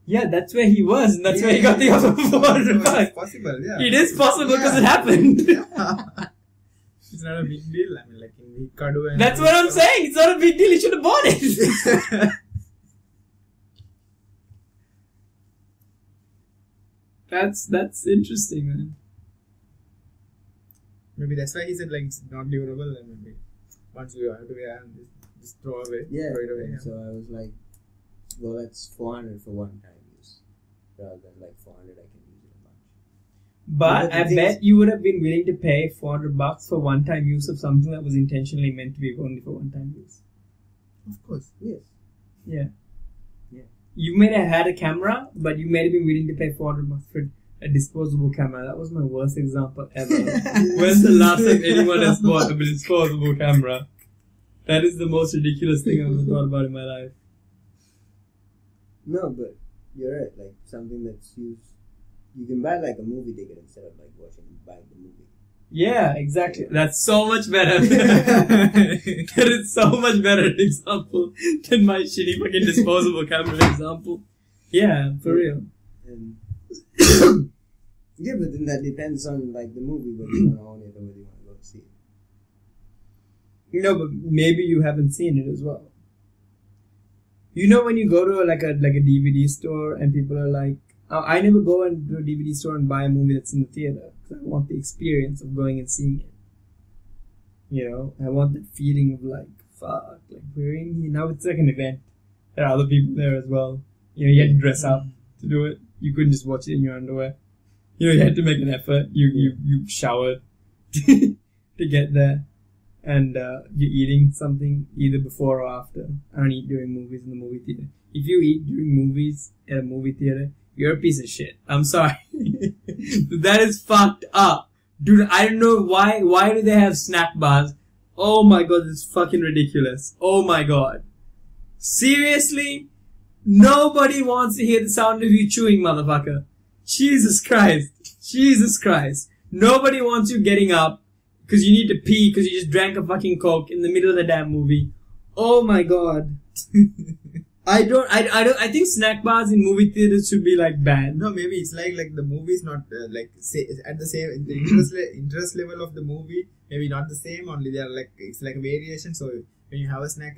Yeah, that's where he was, and that's where he got the offer for $400. So it's possible, yeah. It is possible because it happened. Yeah. It's not a big deal, I mean, like, in Kadu and... That's what I'm saying, it's not a big deal, you should have bought it. That's interesting, man. Maybe that's why he said like it's not durable, and maybe once you have to wear and just throw away. Yeah. Throw it away. Yeah. So I was like, well, that's $400 for one-time use, rather than like $400 I can use it a bunch. But I bet you would have been willing to pay $400 for one-time use of something that was intentionally meant to be only for one-time use. Of course. Yes. Yeah. You may have had a camera, but you may have been willing to pay $400 for a disposable camera. That was my worst example ever. When's the last time anyone has bought a disposable camera? That is the most ridiculous thing I've ever thought about in my life. No, but you're right. Like something that's used. You can buy like a movie ticket instead of like buying the movie. Yeah, exactly. That's so much better. That is so much better example than my shitty fucking disposable camera example. Yeah, for real. And yeah, but then that depends on like the movie, whether you want to own it or whether you want to go see it. No, but maybe you haven't seen it as well. You know when you go to like a DVD store and people are like, I never go into a DVD store and buy a movie that's in the theater. I want the experience of going and seeing it. You know, I want that feeling of like, fuck, like we're in here. Now it's like an event. There are other people there as well. You know, you had to dress up to do it. You couldn't just watch it in your underwear. You know, you had to make an effort. You showered to get there. And you're eating something either before or after. I don't eat during movies in the movie theater. If you eat during movies at a movie theater, you're a piece of shit. I'm sorry. That is fucked up. Dude, I don't know why do they have snack bars? Oh my god, it's fucking ridiculous. Oh my god. Seriously? Nobody wants to hear the sound of you chewing, motherfucker. Jesus Christ. Jesus Christ. Nobody wants you getting up because you need to pee because you just drank a fucking Coke in the middle of the damn movie. Oh my god. I think snack bars in movie theaters should be like banned. No, maybe it's like the movie is not at the same the interest level of the movie. Maybe not the same. Only they are like it's like a variation. So when you have a snack,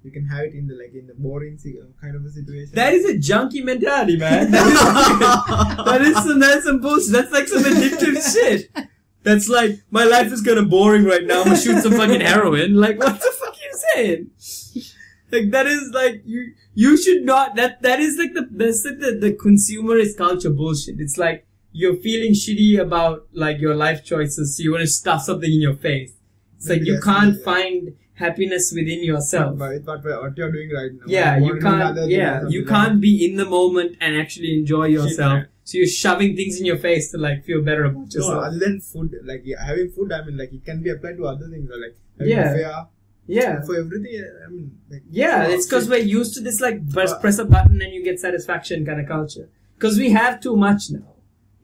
you can have it in the boring kind of a situation. That is a junkie mentality, man. That is some bullshit. That's like some addictive shit. That's like my life is kind of boring right now. I'm gonna shoot some fucking heroin. Like what the fuck are you saying? Like that is like you should not that is like the consumerist culture bullshit. It's like you're feeling shitty about like your life choices, so you want to stuff something in your face. It's like you can't find happiness within yourself. But what you're doing right now. Yeah, you can't. Yeah, you can't be in the moment and actually enjoy yourself. So you're shoving things in your face to like feel better about yourself. No, other than food, like having food, I mean, like it can be applied to other things, like having a fair. Yeah. For everything, I mean, like, it's because we're used to this like press a button and you get satisfaction kind of culture. Because we have too much now.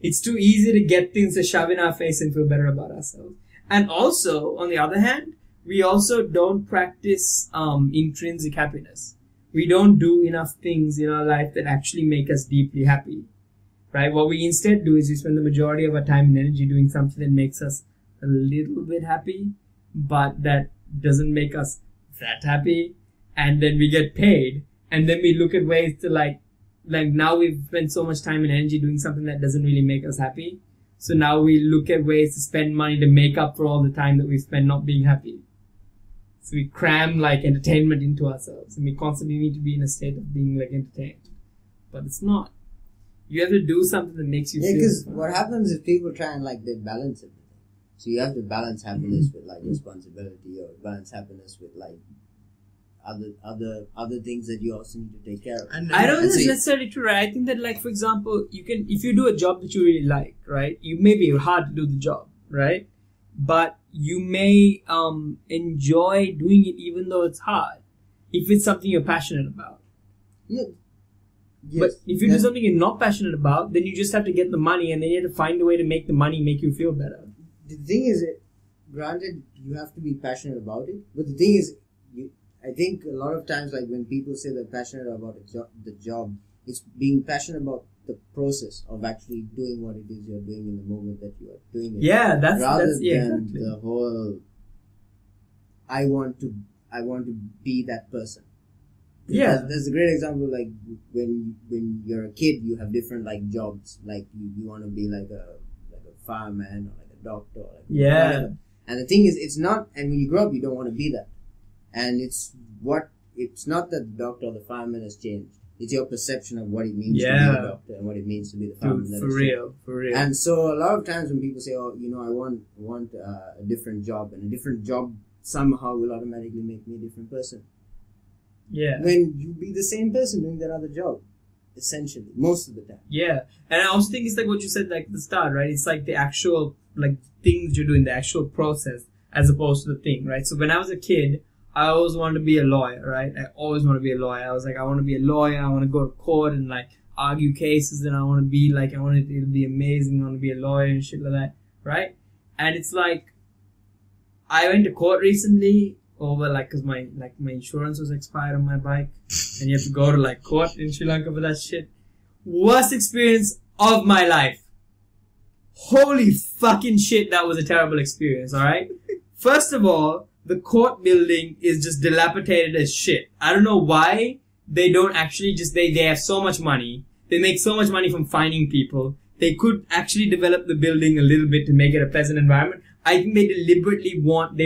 It's too easy to get things to shove in our face and feel better about ourselves. And also, on the other hand, we also don't practice intrinsic happiness. We don't do enough things in our life that actually make us deeply happy. Right? What we instead do is we spend the majority of our time and energy doing something that makes us a little bit happy, but that doesn't make us that happy. And then we get paid. And then we look at ways to like now we've spent so much time and energy doing something that doesn't really make us happy. So now we look at ways to spend money to make up for all the time that we spend not being happy. So we cram like entertainment into ourselves, and we constantly need to be in a state of being like entertained. But it's not. You have to do something that makes you feel. Yeah, because what happens is people try and like they balance everything. So you have to balance happiness with like responsibility, or balance happiness with like other things that you also need to take care of. And I don't think it's necessarily true, right? I think that like, for example, you can, if you do a job that you really like, right? You may be hard to do the job, right? But you may enjoy doing it even though it's hard, if it's something you're passionate about. Yeah. Yes. But if you do something you're not passionate about, then you just have to get the money, and then you have to find a way to make the money make you feel better. The thing is, granted, you have to be passionate about it, but the thing is, I think a lot of times, like when people say they're passionate about the job, it's being passionate about the process of actually doing what it is you're doing in the moment that you are doing it. Yeah, that's exactly. The whole I want to be that person. Yeah, there's a great example. Like when you're a kid, you have different like jobs. Like you want to be like a fireman or like a doctor. Or like whatever. And the thing is, it's not. And when you grow up, you don't want to be that. And it's not that the doctor or the fireman has changed. It's your perception of what it means to be a doctor and what it means to be the fireman. Dude, for real. And so a lot of times when people say, "Oh, I want a different job," and a different job somehow will automatically make me a different person. Yeah. When you be the same person doing that other job, essentially, most of the time. Yeah. And I also think it's like what you said, like at the start, right? It's like the actual, like, things you're doing, the actual process, as opposed to the thing, right? So when I was a kid, I always wanted to be a lawyer, right? I always wanted to be a lawyer. I was like, I want to be a lawyer. I want to go to court and, like, argue cases. And I want to be, like, I want it to be amazing. I want to be a lawyer and shit like that, right? And it's like, I went to court recently over, like, because my insurance was expired on my bike, and you have to go to like court in Sri Lanka for that shit. Worst experience of my life. Holy fucking shit, that was a terrible experience, alright? First of all, the court building is just dilapidated as shit. I don't know why they don't actually just, they have so much money. They make so much money from fining people. They could actually develop the building a little bit to make it a pleasant environment. I think they deliberately want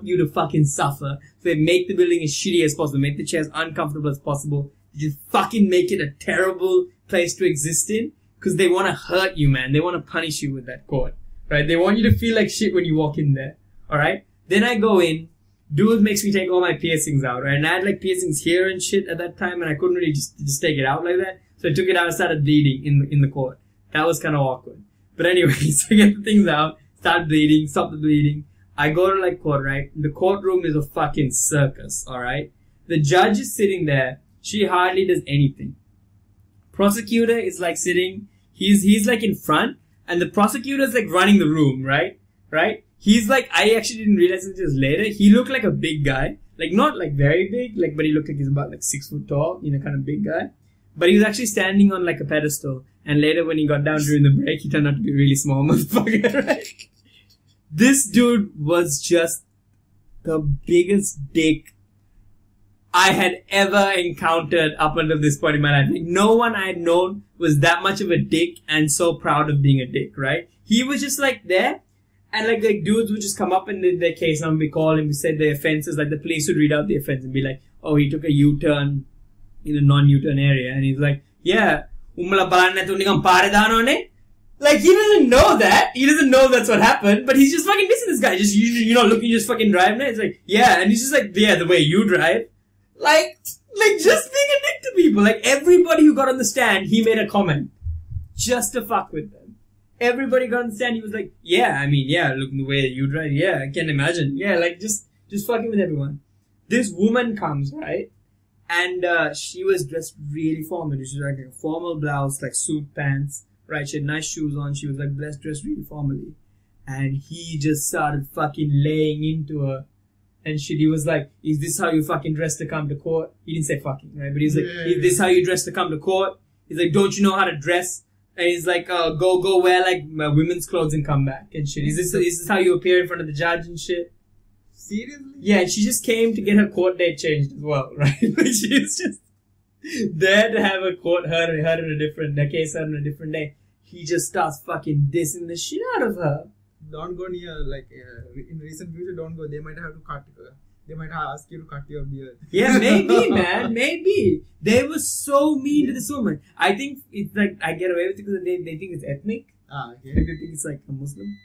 you to fucking suffer. So they make the building as shitty as possible, make the chairs uncomfortable as possible. They just fucking make it a terrible place to exist in. Cause they want to hurt you, man. They want to punish you with that court. Right? They want you to feel like shit when you walk in there. Alright? Then I go in. Dude makes me take all my piercings out, right? And I had like piercings here and shit at that time, and I couldn't really just take it out like that. So I took it out and started bleeding in the court. That was kind of awkward. But anyway, so I get the things out. Start bleeding, stop the bleeding. I go to like court, right? The courtroom is a fucking circus, alright? The judge is sitting there. She hardly does anything. Prosecutor is like sitting, he's like in front, and the prosecutor is like running the room, right? Right? He's like, I actually didn't realize it just later. He looked like a big guy. Like not like very big, like, but he looked like he's about like 6 foot tall, kind of big guy. But he was actually standing on like a pedestal. And later when he got down during the break, he turned out to be a really small motherfucker, right? This dude was just the biggest dick I had ever encountered up until this point in my life. Like, no one I had known was that much of a dick and so proud of being a dick, right? He was just like there, and like dudes would just come up and did their case number, we call him, we said the offenses, like the police would read out the offense and be like, oh, he took a U-turn in a non-U-turn area, and he's like, yeah, උඹලා බලන්න නැතුව නිකන් පාරේ දානවනේ. Like, he doesn't know that. He doesn't know that's what happened, but he's just fucking missing this guy. Just, looking, just fucking driving it. It's like, yeah, and he's just like, yeah, the way you drive. Like, just being a dick to people. Like, everybody who got on the stand, he made a comment. Just to fuck with them. Everybody got on the stand, he was like, yeah, looking the way you drive, yeah, I can imagine. Yeah, like, just fucking with everyone. This woman comes, right? And, she was dressed really formal. She was like a formal blouse, like suit pants. Right, she had nice shoes on. She was like dressed really formally. And he just started fucking laying into her. And shit, he was like, is this how you fucking dress to come to court? He didn't say fucking, right? But he's like, is this how you dress to come to court? He's like, don't you know how to dress? And he's like, go wear like women's clothes and come back and shit. Is this how you appear in front of the judge and shit? Seriously? Yeah, and she just came to get her court date changed as well, right? Like, she was just there to have a court heard on a case heard on a different day. He just starts fucking dissing the shit out of her. Don't go near, like, in recent future, don't go. They might have to cut, they might ask you to cut your beard. Yeah, maybe, man, maybe. They were so mean to this woman. I think it's like, I get away with it because they think it's ethnic. Okay. Like, they think it's like a Muslim.